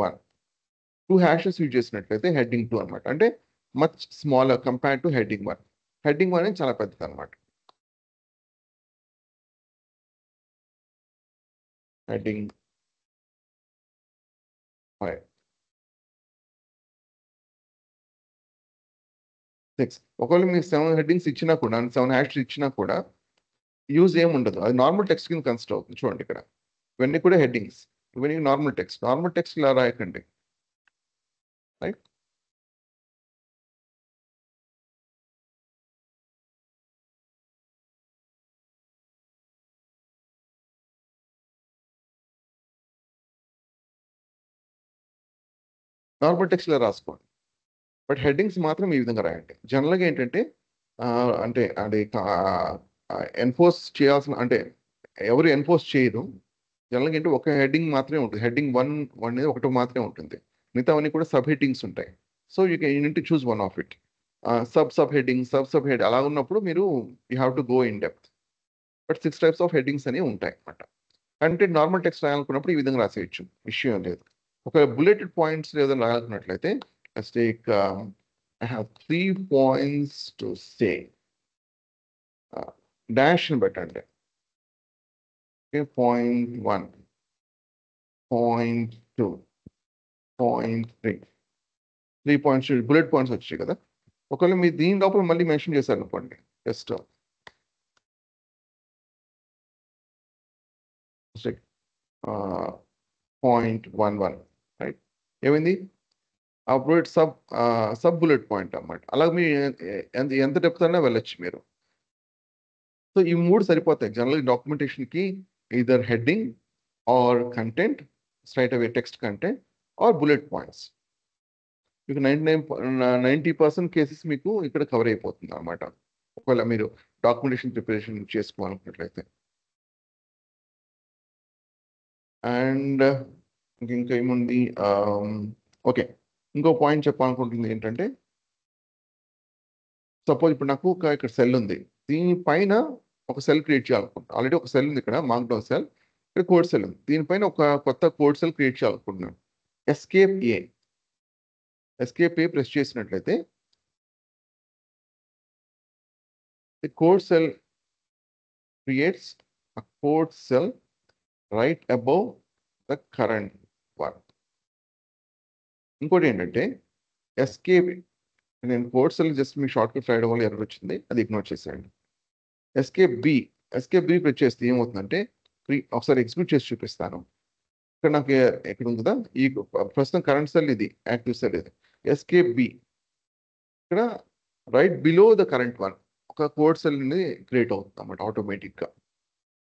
1 2 హ్యాషెస్ యూజ్ చేసినట్లయితే హెడ్డింగ్ 2 అనమాట. అంటే much smaller compare to heading 1. Heading 1 అనేది చాలా పెద్దది అనమాట. హెడ్డింగ్ 5 6. ఒకవేళ మీకు 7 హెడ్డింగ్స్ ఇచ్చినా కూడా 7 హ్యాష్ ఇచ్చినా కూడా యూజ్ ఏముండదు, అది నార్మల్ టెక్స్ట్ కింద కన్సిడర్ అవుతుంది. చూడండి ఇక్కడ ఇవన్నీ కూడా హెడ్డింగ్స్, ఇవన్నీ నార్మల్ టెక్స్ట్ ఇలా రాయకండి, రైట్. నార్మల్ టెక్స్ట్ ఇలా రాసుకోండి, బట్ హెడ్డింగ్స్ మాత్రం ఈ విధంగా రాయండి. జనరల్గా ఏంటంటే అంటే అది ఎన్ఫోర్స్ చేయాల్సిన, అంటే ఎవరు ఎన్ఫోర్స్ చేయరు. జనరల్గా ఏంటి ఒక హెడ్డింగ్ మాత్రమే ఉంటుంది, హెడ్డింగ్ 1 అనేది ఒకటి మాత్రమే ఉంటుంది, మిగతావన్నీ కూడా సబ్ హెడ్డింగ్స్ ఉంటాయి. So you need to choose one of it. Sub head అలా ఉన్నప్పుడు మీరు you have to go in depth. But 6 types of headings అనేవి ఉంటాయి అన్నమాట. అంటే నార్మల్ టెక్స్ట్ రాయాలనుకున్నప్పుడు ఈ విధంగా రాసేయచ్చు, విషయం లేదు. ఒక బుల్లెటెడ్ పాయింట్స్ ఏదైనా రాయాలనుకున్నట్లయితే let's take I have 3 points to say. Dash and button. Okay, point 1, point 2, point 3. 3 points, bullet points వచ్చాయి కదా. ఒకవేళ మీరు దీని లోపల మళ్ళీ మెన్షన్ చేశారు అనుకోండి, జస్ట్ .11, రైట్. ఏమైంది, ఆ బుల్లెట్ సబ్ బుల్లెట్ పాయింట్ అన్నమాట. అలాగే మీరు ఎంత డెప్త్ అయినా వెళ్ళొచ్చు మీరు. సో ఈ 3 సరిపోతాయి జనరల్ డాక్యుమెంటేషన్కి, either heading or content straight away text కంటే ఆర్ బుల్లెట్ పాయింట్స్. మీకు 90% కేసెస్ మీకు ఇక్కడ కవర్ అయిపోతుంది అనమాట, ఒకవేళ మీరు డాక్యుమెంటేషన్ ప్రిపరేషన్ చేసుకోవాలనుకున్నట్లయితే. అండ్ ఇంకా ఏముంది, ఓకే, ఇంకో పాయింట్ చెప్పాలనుకుంటుంది ఏంటంటే, సపోజ్ ఇప్పుడు నాకు ఇక్కడ సెల్ ఉంది, దీనిపైన ఒక సెల్ క్రియేట్ చేయాలనుకుంటున్నాను. ఆల్రెడీ ఒక సెల్ ఉంది ఇక్కడ, మార్క్డౌన్ సెల్, ఇక్కడ కోడ్ సెల్ ఉంది, దీనిపైన ఒక కొత్త కోడ్ సెల్ క్రియేట్ చేయాలనుకుంటున్నాను. ఎస్కేప్ ఏ ప్రెస్ చేసినట్లయితే the code cell creates a code cell right above the current one. ఇంకోటి ఏంటంటే ఎస్కేప్, నేను కోడ్ సెల్ జస్ట్ మీ షార్ట్ కట్ రాయడం వల్ల ఎర్రర్ వచ్చింది, అది ఇగ్నోర్ చేసేయండి. ఎస్కేప్ బి ప్రెస్ చేస్తే ఏమవుతుందంటే, ఒకసారి ఎగ్జిక్యూట్ చేసి చూపిస్తాను. ఇక్కడ నాకు ఎక్కడ ఉంది కదా, ఈ ప్రస్తుతం కరెంట్ సెల్ ఇది, యాక్టివ్ సెల్ ఇది. ఎస్కేప్ బి, ఇక్కడ right below the current one ఒక కోడ్ సెల్ అనేది క్రియేట్ అవుతుంది అన్నమాట ఆటోమేటిక్గా.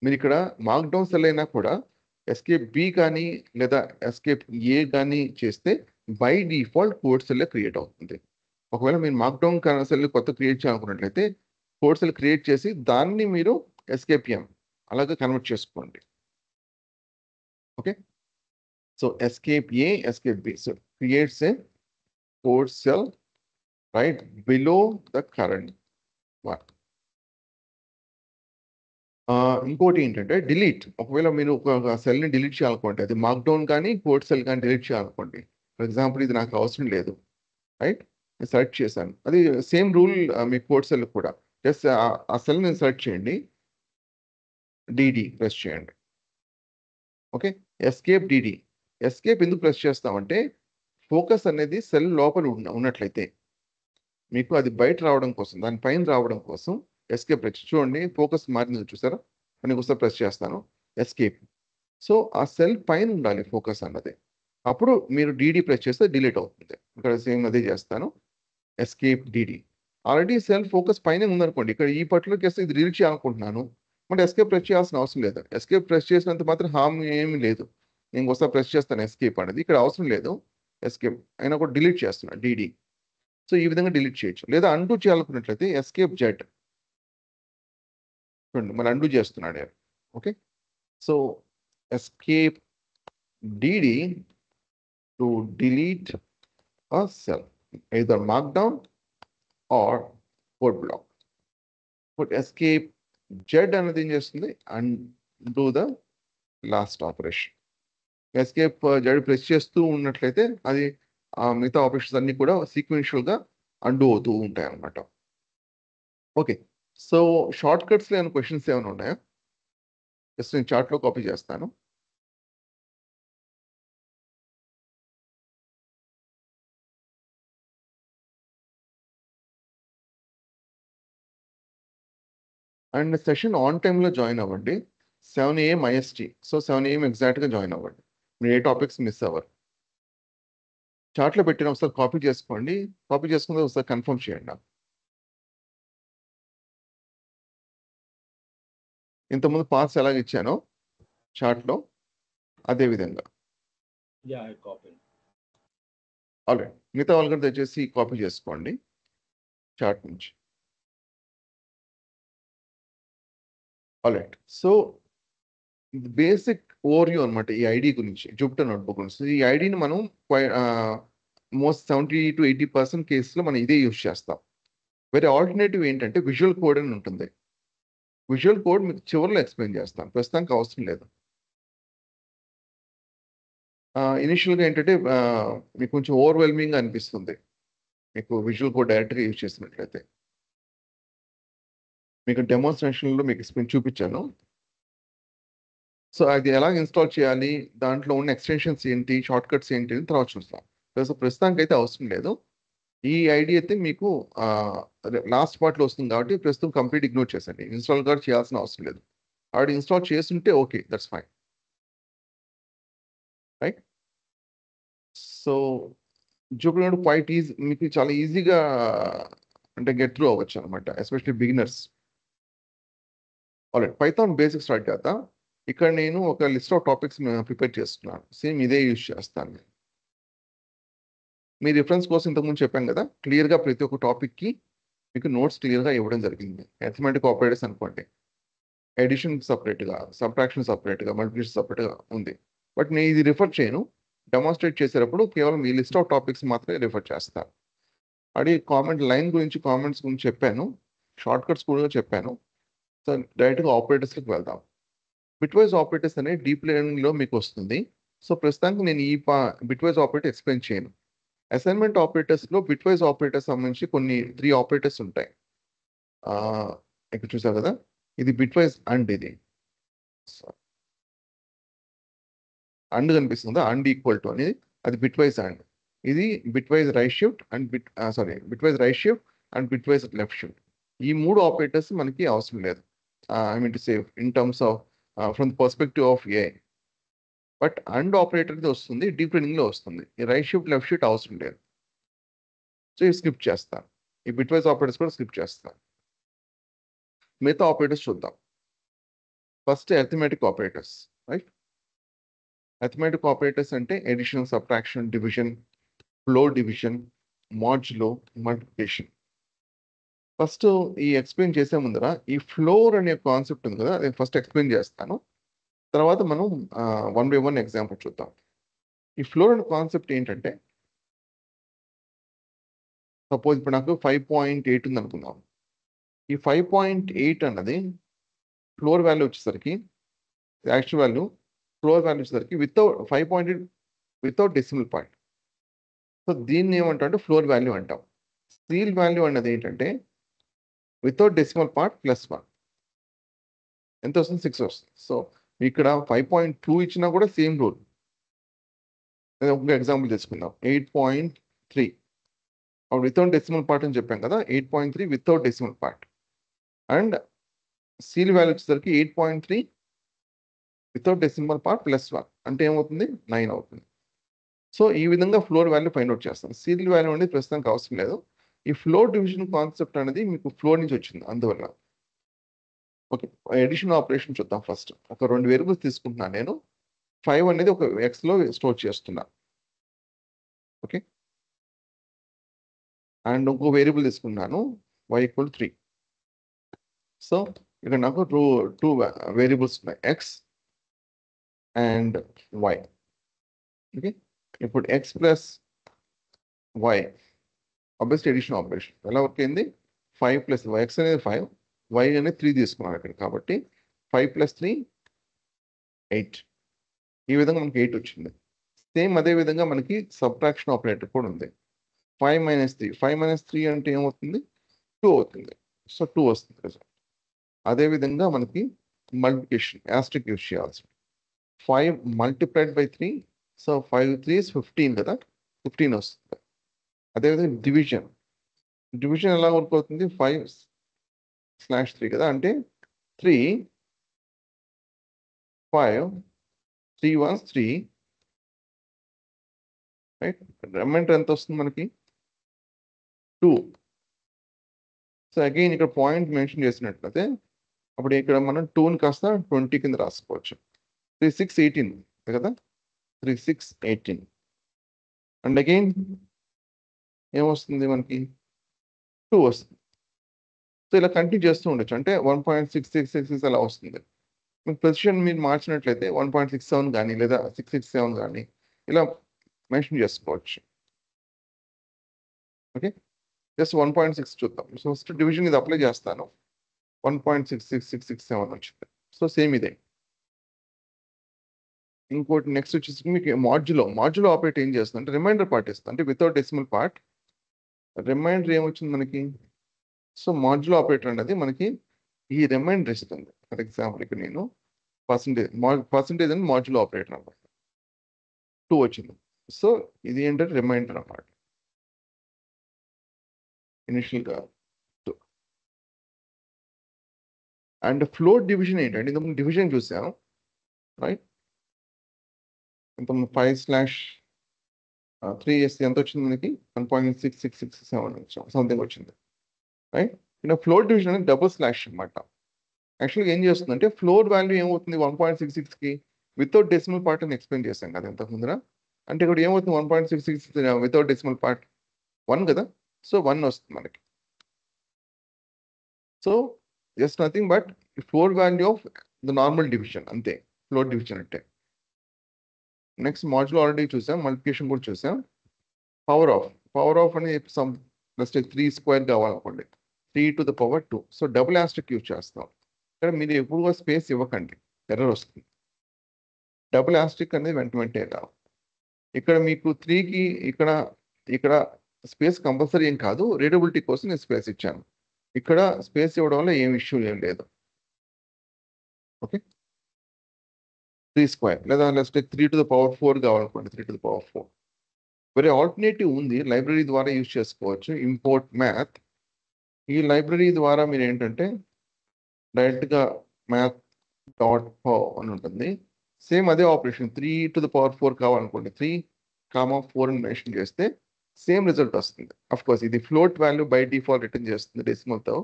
మీరు ఇక్కడ మార్క్డౌన్ సెల్ అయినా కూడా ఎస్కేప్ బి కానీ లేదా ఎస్కేప్ ఏ కానీ చేస్తే by default code cell create అవుతుంది. ఒకవేళ మీరు మార్క్డౌన్ సెల్ కొత్త క్రియేట్ చేయాలనుకున్నట్లయితే కోడ్ సెల్ క్రియేట్ చేసి దాన్ని మీరు ఎస్కేప్ ఎం అలాగే కన్వర్ట్ చేసుకోండి. Okay, so escape A, escape B, so creates a code cell right below the current one. ఇంకోటి ఏంటంటే డిలీట్, ఒకవేళ మీరు ఒక సెల్ని డిలీట్ చేయాలనుకోండి, అది మార్క్డౌన్ కానీ కోడ్ సెల్ కానీ డిలీట్ చేయాలనుకోండి. ఫర్ ఎగ్జాంపుల్ ఇది నాకు అవసరం లేదు, రైట్, నేను సెలెక్ట్ చేశాను, అది సేమ్ రూల్ మీ కోడ్ సెల్ కూడా. జస్ట్ ఆ సెల్ నేను సెలెక్ట్ చేయండి, డిడి ప్రెస్ చేయండి. Okay, escape DD. ఎస్కేప్ ఎందుకు ప్రెస్ చేస్తామంటే ఫోకస్ అనేది సెల్ లోపల ఉన్నట్లయితే మీకు అది బయట రావడం కోసం, దాని పైన రావడం కోసం ఎస్కేప్ ప్రెస్ చూడండి, ఫోకస్ మారింది చూసారా. నేను ఒకసారి ప్రెస్ చేస్తాను ఎస్కేప్. సో ఆ సెల్ పైన ఉండాలి ఫోకస్ అన్నది, అప్పుడు మీరు డిడి ప్రెస్ చేస్తే డిలీట్ అవుతుంది. ఇక్కడ సేమ్ అదే చేస్తాను, escape DD. Already cell focus పైన ఉందనుకోండి, ఇక్కడ ఈ పర్టికులర్ కేసు ఇది డిలీట్ చేయాలనుకుంటున్నాను, మరి ఎస్కేప్ ప్రెస్ చేయాల్సిన అవసరం లేదు. ఎస్కేప్ ప్రెస్ చేసినంత మాత్రం హామ్ ఏమీ లేదు. నేను ఒకసారి ప్రెస్ చేస్తాను ఎస్కేప్ అనేది, ఇక్కడ అవసరం లేదు ఎస్కేప్ అయినా కూడా డిలీట్ చేస్తున్నాను డిడి. సో ఈ విధంగా డిలీట్ చేయొచ్చు. లేదా అండూ చేయాలనుకున్నట్లయితే ఎస్కేప్ జెడ్, చూడండి మరి అండూ చేస్తున్నాడు. Okay, so escape DD to delete a cell, either markdown or code block. But escape Z అనేది ఏం చేస్తుంది, undo the last operation. Escape Z press చేస్తూ ఉన్నట్లయితే అది మిగతా ఆపరేషన్స్ అన్ని కూడా సీక్వెన్షియల్గా అండూ అవుతూ ఉంటాయి అన్నమాట. ఓకే, సో షార్ట్ కట్స్లో ఏమైనా క్వశ్చన్స్ ఏమైనా ఉన్నాయా? జస్ట్ నేను చార్ట్లో కాపీ చేస్తాను. అండ్ సెషన్ ఆన్ టైంలో జాయిన్ అవ్వండి, 7 AM IST. సో 7 AM ఎగ్జాక్ట్గా జాయిన్ అవ్వండి, మీరు ఏ టాపిక్స్ మిస్ అవ్వరు. చార్ట్లో పెట్టిన ఒకసారి కాపీ చేసుకోండి, కాపీ చేసుకుంటే ఒకసారి కన్ఫర్మ్ చేయండి. ఇంతకుముందు పాస్ ఎలాగ ఇచ్చానో చార్ట్లో అదే విధంగా. ఆల్రైట్, మిగతా వాళ్ళు కూడా దయచేసి కాపీ చేసుకోండి చార్ట్ నుంచి. ఆల్రైట్, సో బేసిక్ ఓవర్వ్యూ అనమాట ఈ ఐడి గురించి, జూపిటర్ నోట్బుక్ గురించి. ఈ ఐడిని మనం మోస్ట్ 70 to 80% కేసులో మనం ఇదే యూజ్ చేస్తాం. వేరే ఆల్టర్నేటివ్ ఏంటంటే విజువల్ కోడ్ అని ఉంటుంది. విజువల్ కోడ్ మీకు చివరిలో ఎక్స్ప్లెయిన్ చేస్తాను, ప్రస్తుతానికి అవసరం లేదు. ఇనిషియల్గా ఏంటంటే మీకు కొంచెం ఓవర్వెల్మింగ్ అనిపిస్తుంది మీకు విజువల్ కోడ్ డైరెక్ట్గా యూజ్ చేసినట్లయితే. మీకు డెమోన్స్ట్రేషన్లో మీకు ఎక్స్ప్లెయిన్ చూపించాను. సో అది ఎలా ఇన్స్టాల్ చేయాలి, దాంట్లో ఉన్న ఎక్స్టెన్షన్స్ ఏంటి, షార్ట్ కట్స్ ఏంటి అని తర్వాత చూస్తాం. ప్రస్తుతానికి అయితే అవసరం లేదు. ఈ ఐడి అయితే మీకు లాస్ట్ పార్ట్లో వస్తుంది కాబట్టి ప్రస్తుతం కంప్లీట్ ఇగ్నోర్ చేసండి, ఇన్స్టాల్ కూడా చేయాల్సిన అవసరం లేదు. ఆల్రెడీ ఇన్స్టాల్ చేస్తుంటే okay, that's fine, right. So Jupiter quiet easy, మీకు చాలా ఈజీగా అంటే గెట్ త్రూ అవ్వచ్చు అనమాట, especially beginners. Already Python basic start చేద్దాం. ఇక్కడ నేను ఒక లిస్ట్ ఆఫ్ టాపిక్స్ ప్రిపేర్ చేస్తున్నాను. సేమ్ ఇదే యూజ్ చేస్తాను. మీ రిఫరెన్స్ కోసం ఇంతకుముందు చెప్పాను కదా, క్లియర్గా ప్రతి ఒక్క టాపిక్కి మీకు నోట్స్ క్లియర్గా ఇవ్వడం జరిగింది. అథమెటిక్ ఆపరేటర్స్ అనుకోండి, ఎడిషన్ సపరేట్గా, సబ్ట్రాక్షన్ సపరేట్గా, మల్టిప్లికేషన్ సపరేట్గా ఉంది. బట్ నేను ఇది రిఫర్ చేయను. డెమాన్స్ట్రేట్ చేసేటప్పుడు కేవలం ఈ లిస్ట్ ఆఫ్ టాపిక్స్ మాత్రమే రిఫర్ చేస్తాను. అది కామెంట్ లైన్ గురించి, కామెంట్స్ గురించి చెప్పాను, షార్ట్ కట్స్ కూడా చెప్పాను. సో డైరెక్ట్గా ఆపరేటర్స్కి వెళ్దాం. బిట్వైజ్ ఆపరేటర్స్ అనేది డీప్ లెర్నింగ్లో మీకు వస్తుంది. సో ప్రస్తుతానికి నేను ఈ బిట్వైజ్ ఆపరేటర్ ఎక్స్ప్లెయిన్ చేయను. అసైన్మెంట్ ఆపరేటర్స్లో బిట్వైజ్ ఆపరేటర్స్ సంబంధించి కొన్ని 3 ఆపరేటర్స్ ఉంటాయి. ఇక్కడ చూసారు కదా, ఇది బిట్వైజ్ అండ్, ఇది అండ్ కనిపిస్తుందా, అండ్ ఈక్వల్ టు అనేది అది బిట్వైజ్ అండ్. ఇది bitwise right shift and bitwise right shift and bitwise left shift. ఈ 3 ఆపరేటర్స్ మనకి అవసరం లేదు. I mean to say in terms of from the perspective of A. But and operator వస్తుంది, deep లెర్నింగ్లో వస్తుంది. ఈ రైట్ షిఫ్ట్ లెఫ్ట్ షిఫ్ట్ అవసరం లేదు. So ఇది స్కిప్ చేస్తాను. ఈ బిట్వైజ్ ఆపరేటర్స్ కూడా స్కిప్ చేస్తాను. మిగతా ఆపరేటర్స్ చూద్దాం. First arithmetic operators, right? Arithmetic operators అంటే addition, subtraction, division, floor division, modulo, multiplication. First ఈ ఎక్స్ప్లెయిన్ చేసే ముందర ఈ ఫ్లోర్ అనే కాన్సెప్ట్ ఉంది కదా, అది ఫస్ట్ ఎక్స్ప్లెయిన్ చేస్తాను. తర్వాత మనం 1 by 1 ఎగ్జాంపుల్ చూద్దాం. ఈ ఫ్లోర్ అనే కాన్సెప్ట్ ఏంటంటే, సపోజ్ ఇప్పుడు నాకు 5.8 ఉంది అనుకుందాం. ఈ 5.8 అన్నది ఫ్లోర్ వాల్యూ వచ్చేసరికి, యాక్చువల్ వాల్యూ ఫ్లోర్ వాల్యూ వచ్చేసరికి without 5.8 without decimal point. So దీన్ని ఏమంటాం, ఫ్లోర్ వాల్యూ అంటాం. సీల్ వాల్యూ అన్నది ఏంటంటే వితౌట్ డెసిమల్ పార్ట్ +1. ఎంత వస్తుంది? 6 వస్తుంది. సో ఇక్కడ 5.2 ఇచ్చినా కూడా సేమ్ రూల్. ఒక ఎగ్జాంపుల్ తీసుకుందాం. 8.3 వితౌట్ డెసిమల్ పార్ట్ అని చెప్పాం కదా, 8.3 without decimal part. And seal value వచ్చేసరికి 8.3 వితౌట్ డెసిమల్ పార్ట్ +1 అంటే ఏమవుతుంది? 9 అవుతుంది. సో ఈ విధంగా ఫ్లోర్ వాల్యూ ఫైండ్ అవుట్ చేస్తాం. సీల్ వాల్యూ అనేది ప్రస్తుతానికి అవసరం లేదు. ఈ ఫ్లోర్ డివిజన్ కాన్సెప్ట్ అనేది మీకు ఫ్లోర్ నుంచి వచ్చింది, అందువల్ల. ఓకే, ఎడిషన్ ఆపరేషన్ చూద్దాం. ఫస్ట్ ఒక 2 వేరియబుల్స్ తీసుకుంటున్నాను నేను. 5 అనేది ఒక ఎక్స్లో స్టోర్ చేస్తున్నా. ఓకే, అండ్ ఇంకో వేరియబుల్ తీసుకున్నాను, y = 3. సో ఇక్కడ నాకు 2 వేరియబుల్స్ ఉన్నాయి, ఎక్స్ అండ్ వై. ఓకే, ఇప్పుడు X plus Y obviously addition operation ఎలా వర్క్ అయింది? 5 + y, ఎక్స్ అనేది 5, y అనేది 3 తీసుకున్నాను ఇక్కడ. కాబట్టి 5 + 3 8. ఈ విధంగా మనకి 8 వచ్చింది. సేమ్ అదే విధంగా మనకి సబ్ట్రాక్షన్ ఆపరేటర్ కూడా ఉంది. 5 - 3, 5 - 3 అంటే ఏమవుతుంది? 2 అవుతుంది. సో 2 వస్తుంది రిజల్ట్. అదేవిధంగా మనకి మల్టిప్లికేషన్ యాస్ట్రిక్ యూజ్ చేయాల్సి. 5 × 3, సో 5 × 3 = 15 కదా, 15 వస్తుంది. అదేవిధంగా డివిజన్ ఎలా వర్క్ అవుతుంది? 5/3 కదా, అంటే 3, 5, 3 1s 3, రైట్? రిమైండర్ ఎంత వస్తుంది మనకి? 2. సో అగైన్ ఇక్కడ పాయింట్ మెన్షన్ చేసినట్లయితే అప్పుడు ఇక్కడ మనం 2ని కాస్త 20 కింద రాసుకోవచ్చు. 3 6 18 కదా, 3 6 18. అండ్ అగైన్ ఏమొస్తుంది మనకి? 2 వస్తుంది. సో ఇలా కంటిన్యూ చేస్తూ ఉండొచ్చు. అంటే 1.666 అలా వస్తుంది. మీకు పొజిషన్ మీరు మార్చినట్లయితే 1.67 కానీ లేదా 667 కానీ ఇలా మెన్షన్ చేసుకోవచ్చు. ఓకే, జస్ట్ 1.6 చూద్దాం. సో ఫస్ట్ డివిజన్ ఇది అప్లై చేస్తాను. 1.66667 వచ్చింది. సో సేమ్ ఇదే. ఇంకోటి నెక్స్ట్ వచ్చేసి మీకు మాడ్యులో ఆపరేట్ ఏం చేస్తుంది అంటే రిమైండర్ పార్ట్ ఇస్తుంది. అంటే వితౌట్ డెసిమల్ పార్ట్ రిమైండర్ ఏమొచ్చింది మనకి? సో మాడ్యులో ఆపరేటర్ అనేది మనకి ఈ రిమైండర్ ఇస్తుంది. ఫర్ ఎగ్జాంపుల్ ఇక్కడ నేను పర్సంటేజ్ అని మాడ్యులో ఆపరేటర్ అన్నమాట 2 వచ్చింది. సో ఇది ఏంటంటే రిమైండర్ అన్నమాట. ఇనిషియల్గా 2. అండ్ ఫ్లోర్ డివిజన్ ఏంటంటే ఇంతకుముందు డివిజన్ చూసాం, రైట్? ఇంతకుముందు 5/3 చేస్తే ఎంత వచ్చింది మనకి? 1.6667 సంథింగ్ వచ్చింది, రైట్? ఫ్లోర్ డివిజన్ అనేది డబుల్ స్లాష్ అనమాట. యాక్చువల్గా ఏం చేస్తుందంటే ఫ్లోర్ వాల్యూ ఏమవుతుంది 1.66కి వితౌట్ డెసిమల్ పార్ట్ అని ఎక్స్ప్లెయిన్ చేశాం కదా ఇంతకు ముందర. అంటే ఇక్కడ ఏమవుతుంది 1.66 వితౌట్ డెసిమల్ పార్ట్ 1 కదా, సో 1 వస్తుంది మనకి. So just nothing but floor value of the normal division, అంతే ఫ్లోర్ డివిజన్ అంటే. నెక్స్ట్ మాడ్యులో ఆల్రెడీ చూసాం, మల్టిప్లికేషన్ కూడా చూసాం. పవర్ ఆఫ్ అని సమ్ జస్ట్ 3 స్క్వేర్ కావాలనుకోండి, 3 to the power 2. So double asterisk use చేస్తాం. ఇక్కడ మీరు ఎప్పుడుగా స్పేస్ ఇవ్వకండి, ఎర్రర్ వస్తుంది. డబుల్ ఆస్ట్రిక్ అనేది వెంటనే రావు. ఇక్కడ మీకు 3కి ఇక్కడ స్పేస్ కంపల్సరీ ఏం కాదు, రీడబిలిటీ కోసం నేను స్పేస్ ఇచ్చాను. ఇక్కడ స్పేస్ ఇవ్వడం వల్ల ఏం ఇష్యూ ఏం లేదు. ఓకే, 3 స్క్వేర్ లేదా 3 to the power 4 కావాలనుకోండి, 3 to the power 4. వేరే ఆల్టర్నేటివ్ ఉంది, లైబ్రరీ ద్వారా యూజ్ చేసుకోవచ్చు, ఇంపోర్ట్ మ్యాథ్. ఈ లైబ్రరీ ద్వారా మీరు ఏంటంటే డైరెక్ట్గా math.pow అని ఉంటుంది. సేమ్ అదే ఆపరేషన్ 3 to the power 4 కావాలనుకోండి, 3, 4 అని మెన్షన్ చేస్తే సేమ్ రిజల్ట్ వస్తుంది. అఫ్ కోర్స్ ఇది float value by default return చేస్తుంది డెసిమల్తో,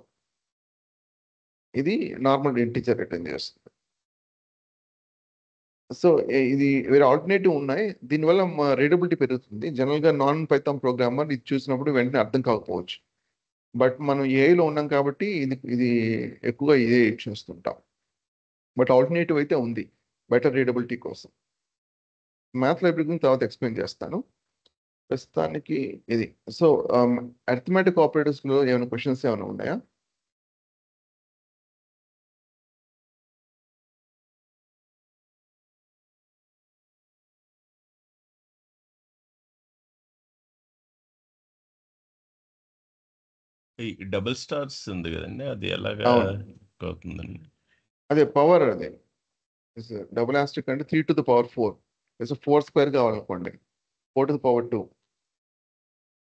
ఇది నార్మల్ ఇంటిజర్ రిటర్న్ చేస్తుంది. సో ఇది వేరే ఆల్టర్నేటివ్ ఉన్నాయి, దీనివల్ల రీడబిలిటీ పెరుగుతుంది. జనరల్గా నాన్ పైథాన్ ప్రోగ్రామర్ ఇది చూసినప్పుడు వెంటనే అర్థం కాకపోవచ్చు, బట్ మనం ఏఐలో ఉన్నాం కాబట్టి ఇది ఎక్కువగా ఇదే యూజ్ చేస్తుంటాం. బట్ ఆల్టర్నేటివ్ అయితే ఉంది బెటర్ రీడబిలిటీ కోసం. మ్యాథ్ లైబ్రరీ గురించి తర్వాత ఎక్స్ప్లెయిన్ చేస్తాను. ప్రస్తుతానికి ఇది. సో అర్థమెటిక్ ఆపరేటర్స్లో ఏమైనా క్వశ్చన్స్ ఏమైనా ఉన్నాయా? ఈ డబుల్ స్టార్స్ ఉంది కదండి, అది ఎలాగా అవును. అవుతుందండి? అదే పవర్, అదే డబుల్ ఆస్ట్రిక్ అంటే 3 to the power 4, 4 స్క్వేర్ కావాలనుకోండి, 4 to the power 2,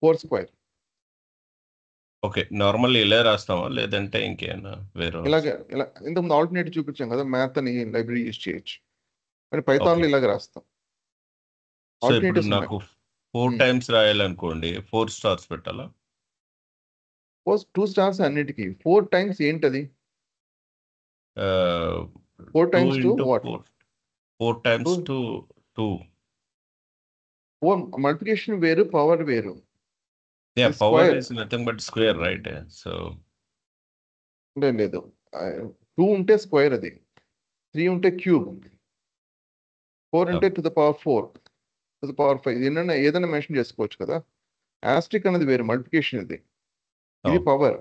4 square. Okay, normal ఇలా రాస్తామా లేదంటే ఇంకేనా వేరే? ఇలా ఇంతకుముందు ఆల్టర్నేటివ్ చూపించాం కదా, మ్యాథ్ అని లైబ్రరీ యూజ్ చేయొచ్చు, మరి పైథాన్లో ఇలాగ రాస్తాం. సో ఇప్పుడు ఆల్టర్నేటివ్స్ నాకు ఉన్నాయి. 4 times రాయాలనుకోండి, 4 stars పెట్టాలా? 2 stars అన్నిటికీ. 4 times ఏంటది? 4 2 times 2 into what? 4 times 2. 4 multiplication వేరు, పవర్ వేరు. Yeah, This power square. is nothing but square, right? So లేదు 2 ఉంటే స్క్వేర్, అది 3 ఉంటే క్యూబ్, 4 ఉంటే to the power 4, to the power 5. ఏదైనా మెన్షన్ చేసుకోవచ్చు కదా. ఆస్ట్రిక్ అనేది వేరు, మల్టిప్లికేషన్ ఇది పవర్.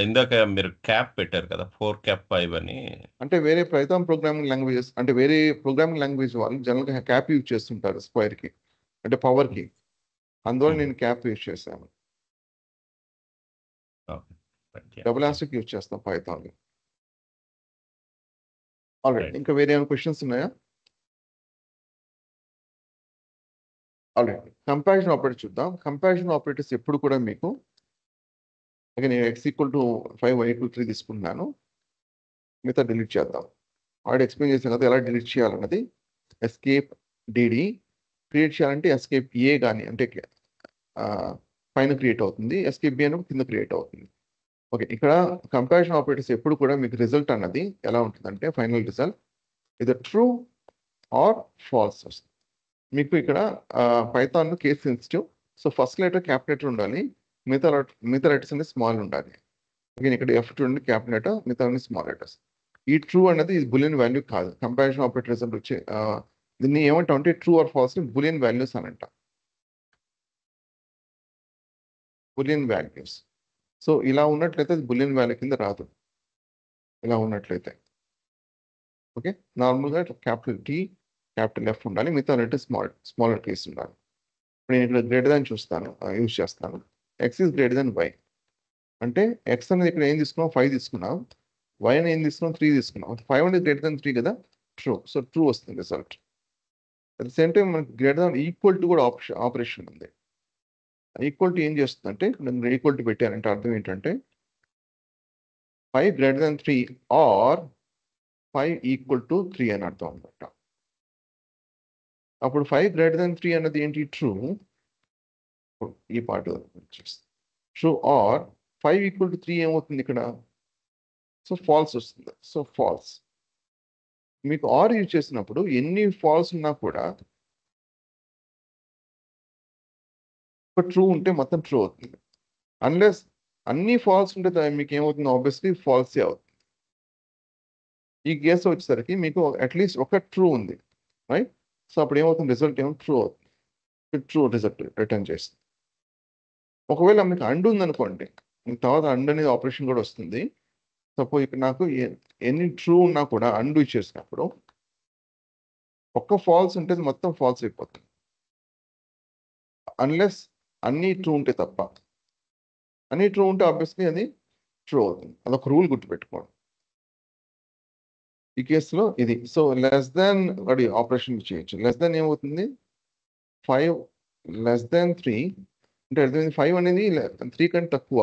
ఇందాక మీరు క్యాప్ పెట్టారు కదా, 4 cap 5 అని. అంటే వేరే పైథాన్ ప్రోగ్రామింగ్ లాంగ్వేజెస్, అంటే వేరే ప్రోగ్రామింగ్ లాంగ్వేజ్ వాళ్ళు జనరల్గా క్యాప్ యూజ్ చేస్తుంటారు స్క్వేర్కి, అంటే పవర్కి. అందువల్ల నేను క్యాప్ యూజ్ చేశాను. డబుల్ ఆస్ట్రిక్ యూజ్ చేస్తాం పైథాన్లో. ఆల్రైట్, ఇంకా వేరే ఏమైనా క్వశ్చన్స్ ఉన్నాయా? ఆల్రైట్, కంపారిజన్ ఆపరేటర్ చూద్దాం. కంపారిజన్ ఆపరేటర్స్ ఎప్పుడు కూడా మీకు, ఇక నేను x = 5 y = 3 తీసుకుంటున్నాను, మిగతా డిలీట్ చేద్దాం. ఆల్రెడీ ఎక్స్ప్లెయిన్ చేసాం కదా ఎలా డిలీట్ చేయాలన్నది. ఎస్కేప్ డిడి క్రియేట్ చేయాలంటే ఎస్కేప్ ఏ కానీ, అంటే పైన క్రియేట్ అవుతుంది, ఎస్కేప్ బి అని కింద క్రియేట్ అవుతుంది. ఓకే, ఇక్కడ కంపారిజన్ ఆపరేటర్స్ ఎప్పుడు కూడా మీకు రిజల్ట్ అన్నది ఎలా ఉంటుందంటే, ఫైనల్ రిజల్ట్ ఇది ట్రూ ఆర్ ఫాల్స్ వస్తుంది. మీకు ఇక్కడ Python case sensitive, so first letter capital ఉండాలి, మిగతా లెటర్స్ అన్ని స్మాల్ ఉండాలి. ఇక్కడ F చూడండి క్యాపిటల్ లెటర్, మిగతా స్మాల్ లెటర్స్. ఈ ట్రూ అనేది ఇది బులియన్ వాల్యూ కాదు. కంపారిజన్ ఆపరేటర్ రిజల్ట్ వచ్చే దీన్ని ఏమంటాం అంటే true or false boolean values అని అంటాం. Bullion values. సో ఇలా ఉన్నట్లయితే అది బులియన్ వాల్యూ కింద రాదు, ఇలా ఉన్నట్లయితే. ఓకే, నార్మల్గా క్యాపిటల్ T క్యాపిటల్ F ఉండాలి, మిగతా లెటర్ స్మాల్ లెటర్ S ఉండాలి. ఇప్పుడు నేను ఇక్కడ గ్రేటర్ దాన్ చూస్తాను, యూజ్ చేస్తాను. X is greater than Y అంటే X అనేది ఇక్కడ ఏం తీసుకున్నాం, 5 తీసుకున్నాం, Y అని ఏం తీసుకున్నాం, 3 తీసుకున్నాం. 5 అనేది గ్రేటర్ దాన్ 3 కదా, ట్రూ. సో ట్రూ వస్తుంది result. At the same time మనకి గ్రేటర్ దాన్ ఈక్వల్ టు కూడా ఆపరేషన్ ఉంది. ఈక్వల్ టు ఏం చేస్తుందంటే, నేను ఈక్వల్ టు పెట్టానంటే అర్థం ఏంటంటే 5 greater than 3 or 5 equal to 3 అని అర్థం అనమాట. అప్పుడు 5 greater than 3 అన్నది ఏంటి, ట్రూ. ఈ part true or 5 equal to 3 ఏమవుతుంది ఇక్కడ? సో ఫాల్స్ వస్తుంది. So false. మీకు ఆర్ యూజ్ చేసినప్పుడు ఎన్ని ఫాల్స్ ఉన్నా కూడా ఒక ట్రూ ఉంటే మొత్తం ట్రూ అవుతుంది. అన్లెస్ అన్ని ఫాల్స్ ఉంటే మీకు ఏమవుతుంది? ఆబ్వియస్లీ ఫాల్సే అవుతుంది. ఈ కేసు వచ్చేసరికి మీకు అట్లీస్ట్ ఒక ట్రూ ఉంది, రైట్? సో అప్పుడు ఏమవుతుంది? రిజల్ట్ ఏమో ట్రూ అవుతుంది. ట్రూ రిజల్ట్ రిటర్న్ చేస్తుంది. ఒకవేళ మీకు అండ్ ఉందనుకోండి, తర్వాత అండ్ అనేది ఆపరేషన్ కూడా వస్తుంది. సపోజ్ ఇక్కడ నాకు ఎన్ని ట్రూ ఉన్నా కూడా అండ్ ఇచ్చేసినప్పుడు ఒక్క ఫాల్స్ ఉంటే మొత్తం ఫాల్స్ అయిపోతుంది. అన్లెస్ అన్ని ట్రూ ఉంటే తప్ప. అన్ని ట్రూ ఉంటే ఆబ్వియస్లీ అది ట్రూ అవుతుంది. అదొక రూల్ గుర్తుపెట్టుకోండి. ఈ కేసులో ఇది. సో లెస్ దాన్ వాడి ఆపరేషన్ చేయొచ్చు. లెస్ దాన్ ఏమవుతుంది? 5 లెస్ దాన్ 3 అంటే అర్థమైంది. 5 అనేది 3 కంటే తక్కువ,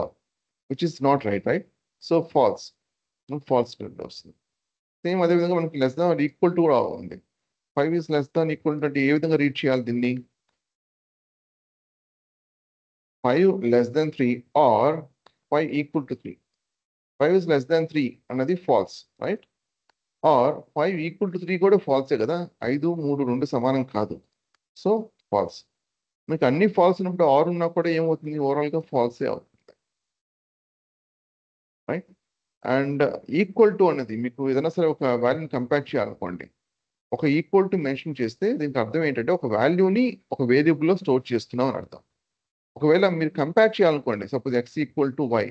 which is not right, right? So false వస్తుంది. సేమ్ అదేవిధంగా మనకి లెస్ దాన్ ఈక్వల్ టు కూడా ఉంది. 5 is less than equal to అంటే ఏ విధంగా రీడ్ చేయాలి దీన్ని? 5 less than 3 or 5 equal to 3. 5 is less than 3 అన్నది false, right? Or 5 equal to 3 కూడా ఫాల్సే కదా. 5, 3 2 సమానం కాదు. So false. మీకు అన్ని ఫాల్స్ ఉన్నప్పుడు ఆర్ ఉన్నా కూడా ఏమవుతుంది? ఓవరాల్గా ఫాల్సే అవుతుంది, రైట్? అండ్ ఈక్వల్ టు అనేది మీకు ఏదైనా సరే ఒక వాల్యూని కంపేర్ చేయాలనుకోండి, ఒక ఈక్వల్ టు మెన్షన్ చేస్తే దీనికి అర్థం ఏంటంటే ఒక వాల్యూని ఒక వేరియబుల్లో స్టోర్ చేస్తున్నాం అని అర్థం. ఒకవేళ మీరు కంపేర్ చేయాలనుకోండి, suppose X equal to Y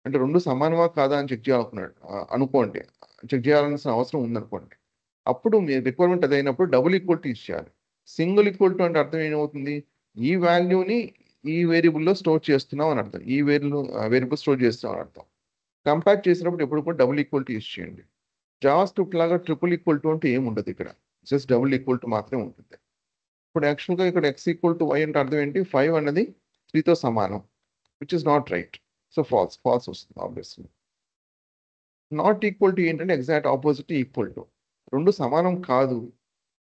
అంటే రెండు సమానమా కాదా అని చెక్ అనుకోండి, చెక్ చేయాల్సిన అవసరం ఉందనుకోండి, అప్పుడు మీ రిక్వైర్మెంట్ అదైనప్పుడు డబుల్ ఈక్వల్ టు యూజ్ చేయాలి. సింగిల్ ఈక్వల్ టు అంటే అర్థం ఏమవుతుంది? ఈ వాల్యూని ఈ వేరియబుల్లో స్టోర్ చేస్తున్నాం అని అర్థం. ఈ వేరియబుల్ స్టోర్ చేస్తున్నాం అని అర్థం. కంపేర్ చేసినప్పుడు ఎప్పుడు కూడా డబుల్ ఈక్వల్ టు యూజ్ చేయండి. జావా స్క్రిప్ట్ లాగా ట్రిపుల్ ఈక్వల్ టు అంటే ఏమి ఉండదు ఇక్కడ. జస్ట్ డబుల్ ఈక్వల్ టు మాత్రమే ఉంటుంది. ఇప్పుడు యాక్చువల్గా ఇక్కడ ఎక్స్ ఈక్వల్ టు వై అంటే అర్థం ఏంటి? 5 అన్నది 3తో సమానం, which is not right. So false వస్తుంది ఆబ్వియస్లీ. నాట్ ఈక్వల్ టు ఏంటంటే ఎగ్జాక్ట్ ఆపోజిట్ ఈక్వల్ టు. రెండు సమానం కాదు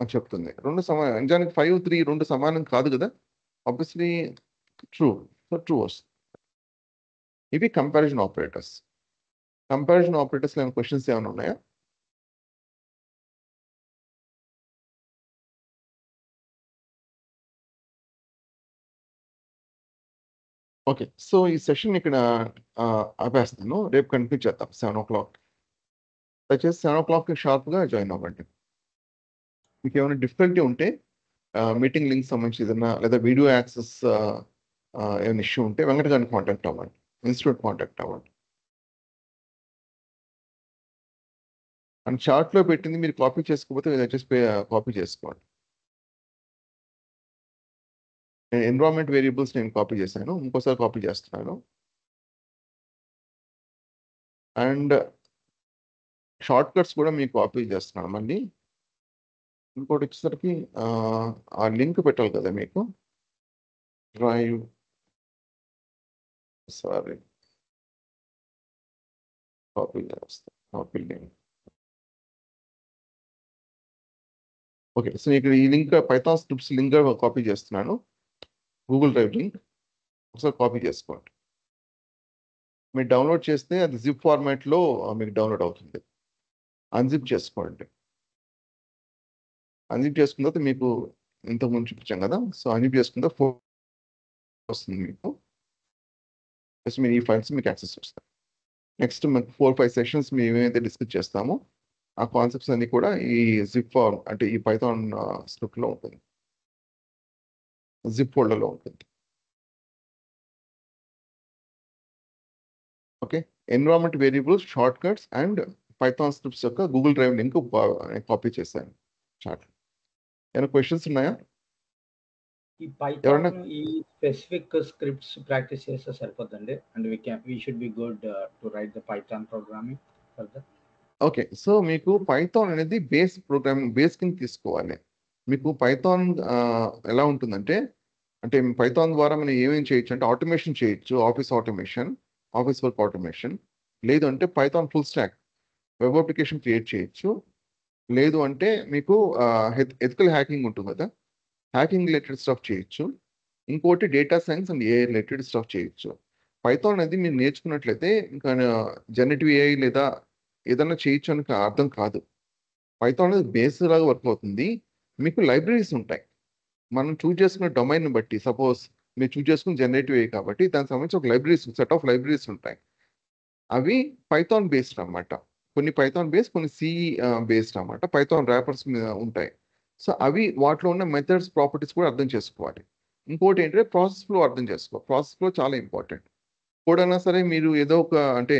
అని చెప్తుంది. రెండు సమానం నిజానికి 5, 3 రెండు సమానం కాదు కదా. Obviously true. సో ట్రూ వస్తుంది. ఇవి కంపారిజన్ ఆపరేటర్స్. కంపారిజన్ ఆపరేటర్స్ లేని క్వశ్చన్స్ ఏమైనా ఉన్నాయా? ఓకే. సో ఈ సెషన్ ఇక్కడ ఆపేస్తాను. రేపు కంటిన్యూ చేద్దాం 7 o'clock. దయచేసి 7 o'clock షార్ప్గా జాయిన్ అవ్వండి. మీకు ఏమైనా డిఫికల్టీ ఉంటే మీటింగ్ లింక్ సంబంధించి ఏదైనా లేదా వీడియో యాక్సెస్ ఏమైనా ఇష్యూ ఉంటే వెంకట గారిని కాంటాక్ట్ అవ్వండి, ఇన్స్టిట్యూట్ కాంటాక్ట్ అవ్వండి. అండ్ చార్ట్లో పెట్టింది మీరు కాపీ చేసుకోకపోతే దయచేసి కాపీ చేసుకోండి. నేను ఎన్విరాన్మెంట్ వేరియబుల్స్ నేను కాపీ చేశాను, ఇంకోసారి కాపీ చేస్తున్నాను. అండ్ షార్ట్ కట్స్ కూడా మీకు కాపీ చేస్తున్నాను మళ్ళీ. ఇంకోటి వచ్చేసరికి ఆ లింక్ పెట్టాలి కదా మీకు. డ్రైవ్ సారీ కాపీ చేస్తాను, కాపీ లింక్. ఓకే. సో ఇక్కడ ఈ link Python scripts link copy చేస్తున్నాను, గూగుల్ డ్రైవ్ లింక్. ఒకసారి కాపీ చేసుకోండి. మీరు డౌన్లోడ్ చేస్తే అది జిప్ ఫార్మాట్లో మీకు డౌన్లోడ్ అవుతుంది. అన్జిప్ చేసుకోండి. అన్జిప్ చేసుకున్న తర్వాత మీకు ఇంతకుముందు చూపించాం కదా. సో అన్జిప్ చేసుకున్న వస్తుంది మీకు. జస్ట్ మీరు ఈ ఫైల్స్ మీకు యాక్సెస్ వస్తాయి. నెక్స్ట్ మీకు 4-5 సెషన్స్ మేము ఏమైతే డిస్కస్ చేస్తామో ఆ కాన్సెప్ట్స్ అన్ని కూడా ఈ జిప్ ఫార్మ్ అంటే ఈ పైథాన్ స్క్రిప్ట్లో ఉంటుంది, జిప్ ఫోల్డర్లో ఉంటుంది. Okay. Environment variables, short cuts and Python scripts యొక్క గూగుల్ డ్రైవ్ లింక్ కాపీ చేశాను చాట్. ఏమైనా క్వశ్చన్స్ ఉన్నాయా? ఈ పైథాన్ ఈ స్పెసిఫిక్ స్క్రిప్ట్స్ ప్రాక్టీస్ చేస్తే సరిపోతుందండి. And we should be good to write the Python programming further. Okay. So మీకు Python అనేది బేస్ ప్రోగ్రామింగ్ బేస్ కింద తీసుకోవాలి. మీకు పైథాన్ ఎలా ఉంటుందంటే, అంటే పైథాన్ ద్వారా మనం ఏమేమి చేయొచ్చు అంటే ఆటోమేషన్ చేయొచ్చు, office automation, office work automation. లేదు అంటే Python full stock web application create చేయొచ్చు. లేదు అంటే మీకు ఎథికల్ హ్యాకింగ్ ఉంటుంది కదా, హ్యాకింగ్ రిలేటెడ్ స్టఫ్ చేయొచ్చు. ఇంకోటి data science and AI related stuff చేయొచ్చు. పైథాన్ అనేది మీరు నేర్చుకున్నట్లయితే ఇంకా జనరేటివ్ ఏఐ లేదా ఏదైనా చేయొచ్చు అని అర్థం కాదు. పైథాన్ అనేది బేస్ లాగా వర్క్ అవుతుంది. మీకు లైబ్రరీస్ ఉంటాయి. మనం చూజ్ చేసుకున్న డొమైన్ బట్టి, సపోజ్ మీరు చూజ్ చేసుకున్న జనరేటివ్ ఏఐ కాబట్టి దానికి సంబంధించి ఒక లైబ్రరీస్, సెట్ ఆఫ్ లైబ్రరీస్ ఉంటాయి. అవి పైథాన్ బేస్డ్ అన్నమాట. కొన్ని పైథాన్ బేస్, కొన్ని సి బేస్డ్ అన్నమాట. పైథాన్ ర్యాపర్స్ మీద ఉంటాయి. సో అవి వాటిలో ఉన్న మెథడ్స్, ప్రాపర్టీస్ కూడా అర్థం చేసుకోవాలి. ఇంకోటి ఏంటంటే ప్రాసెస్ ఫ్లో అర్థం చేసుకోవాలి. ప్రాసెస్ ఫ్లో చాలా ఇంపార్టెంట్. కోడ్ అయినా సరే మీరు ఏదో ఒక అంటే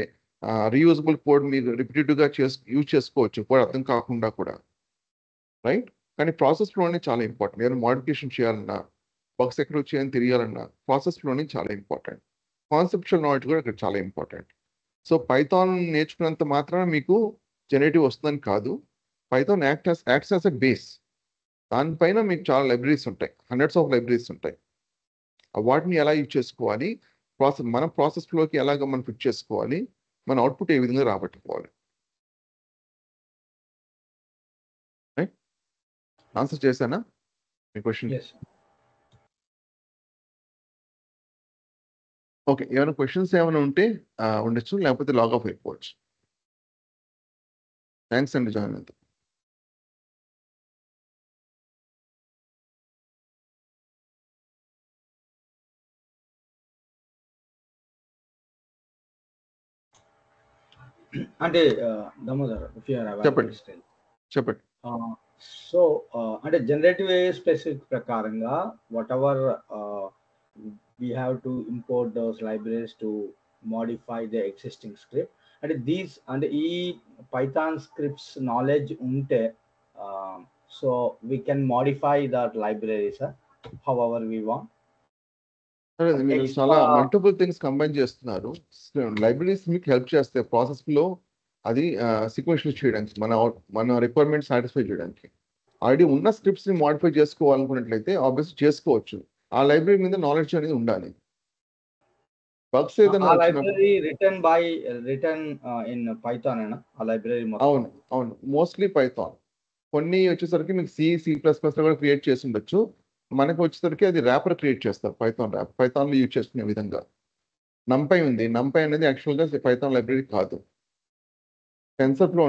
రీయూజబుల్ కోడ్ మీరు రిపిటేటివ్గా యూజ్ చేసుకోవచ్చు కోడ్ అర్థం కాకుండా కూడా, రైట్? కానీ ప్రాసెస్ ఫ్లోనే చాలా ఇంపార్టెంట్. ఏదైనా మోడిఫికేషన్ చేయాలన్నా, బగ్స్ ఎక్కడ వచ్చాయని తెలియాలన్నా ప్రాసెస్ ఫ్లోనే చాలా ఇంపార్టెంట్. కాన్సెప్చువల్ నాలెడ్జ్ కూడా ఇక్కడ చాలా ఇంపార్టెంట్. సో పైథాన్ నేర్చుకున్నంత మాత్రాన మీకు జనరేటివ్ వస్తుందని కాదు. Python acts as a base. దానిపైన మీకు చాలా లైబ్రరీస్ ఉంటాయి, హండ్రెడ్స్ ఆఫ్ లైబ్రరీస్ ఉంటాయి. వాటిని ఎలా యూజ్ చేసుకోవాలి, మన ప్రాసెస్ ఫ్లోకి ఎలాగ మనం ఫిట్ చేసుకోవాలి, మన అవుట్పుట్ ఏ విధంగా రాబట్టుకోవాలి. రైట్? ఆన్సర్ చేశానా మీ క్వశ్చన్? ఓకే, ఏమైనా క్వశ్చన్స్ ఏమైనా ఉంటే ఉండొచ్చు, లేకపోతే లాగ్ ఆఫ్ అయిపోవచ్చు. థ్యాంక్స్ అండి జాయిన్ అవుతాం. అంటే దామోదర్, if you are చెప్పండి. available still. చెప్పండి. సో అంటే జనరేటివ్ ఏ స్పెసిఫిక్ ప్రకారంగా what ever we have to import those libraries to modify the existing script. అంటే these అంటే ఈ పైథాన్ స్క్రిప్ట్స్ నాలెడ్జ్ ఉంటే so we can modify that libraries however we want. మీరు చాలా multiple things combine చేస్తున్నారు. Libraries మీకు help చేస్తాయి process లో అది సీక్వెన్షియల్ చేయడానికి, మన రిక్వైర్మెంట్ సాటిస్ఫై చేయడానికి. ఆల్రెడీ ఉన్న స్క్రిప్ట్స్ ని మోడిఫై చేసుకోవాలనుకున్నట్లయితే ఆబ్వియస్ చేసుకోవచ్చు. ఆ లైబ్రరీ మీద నాలెడ్జ్ అనేది ఉండాలి. బగ్స్ ఏదైనా లైబ్రరీ రిటర్న్ ఇన్ పైథాన్ అయినా ఆ లైబ్రరీ మొత్తం? అవును అవును, మోస్ట్లీ పైథాన్. కొన్ని వచ్చేసరికి మీకు C++ కూడా క్రియేట్ చేసి ఉండొచ్చు. మనకు వచ్చేసరికి అది ర్యాపర్ క్రియేట్ చేస్తారు, పైథాన్ ర్యాప్. పైథాన్లో యూజ్ చేసుకునే విధంగా నంపై ఉంది. నంపై అనేది యాక్చువల్గా పైథాన్ లైబ్రరీ కాదు. టెన్సర్ఫ్లో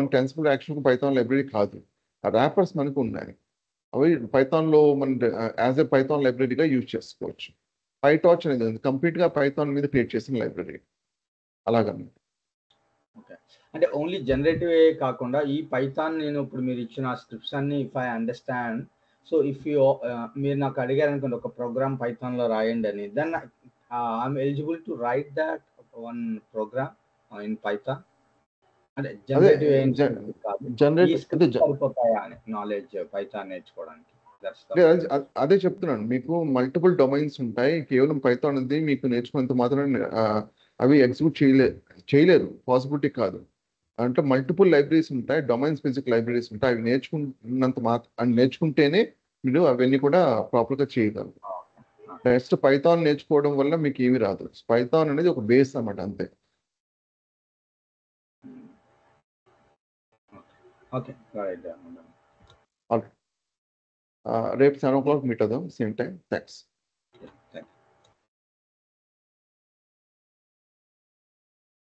యాక్చువల్గా పైథాన్ లైబ్రరీ కాదు. ఆ ర్యాపర్స్ మనకు ఉన్నాయి. అవి పైథాన్లో మన యాజ్ ఎ పైథాన్ లైబ్రరీగా యూజ్ చేసుకోవచ్చు. పైటార్చ్ అనేది ఉంది, కంప్లీట్గా పైథాన్ మీద క్రియేట్ చేసిన లైబ్రరీ. అలాగని ఓకే, అంటే ఓన్లీ జనరేటివ్ ఏ కాకుండా ఈ పైథాన్ నేను ఇప్పుడు మీరు ఇచ్చిన స్క్రిప్ట్స్ అన్ని if I understand, so if you మీరు నాకు అడిగారు అనుకోండి ఒక ప్రోగ్రామ్ పైథాన్లో రాయండి అని, then I'm eligible to write that one program in Python. అంటే జనరేటివ్ సరిపోతాయా అని నాలెడ్జ్ పైథాన్ నేర్చుకోవడానికి? అదే చెప్తున్నాను, మీకు మల్టిపుల్ డొమైన్స్ ఉంటాయి. కేవలం పైథాన్ అనేది మీకు నేర్చుకున్నంత మాత్రం అవి ఎగ్జిక్యూట్ చేయలేరు, పాసిబిలిటీ కాదు. అంటే మల్టిపుల్ లైబ్రరీస్ ఉంటాయి, డొమైన్ స్పెసిఫిక్ లైబ్రరీస్ ఉంటాయి. అవి నేర్చుకుంటేనే మీరు అవన్నీ కూడా ప్రాపర్గా చేయగలరు. నెక్స్ట్ పైథాన్ నేర్చుకోవడం వల్ల మీకు ఏమి రాదు. పైథాన్ అనేది ఒక బేస్ అన్నమాట, అంతే. రేపు 7 o'clock మీట్ అవుదాం, సేమ్ టైం. థ్యాంక్స్.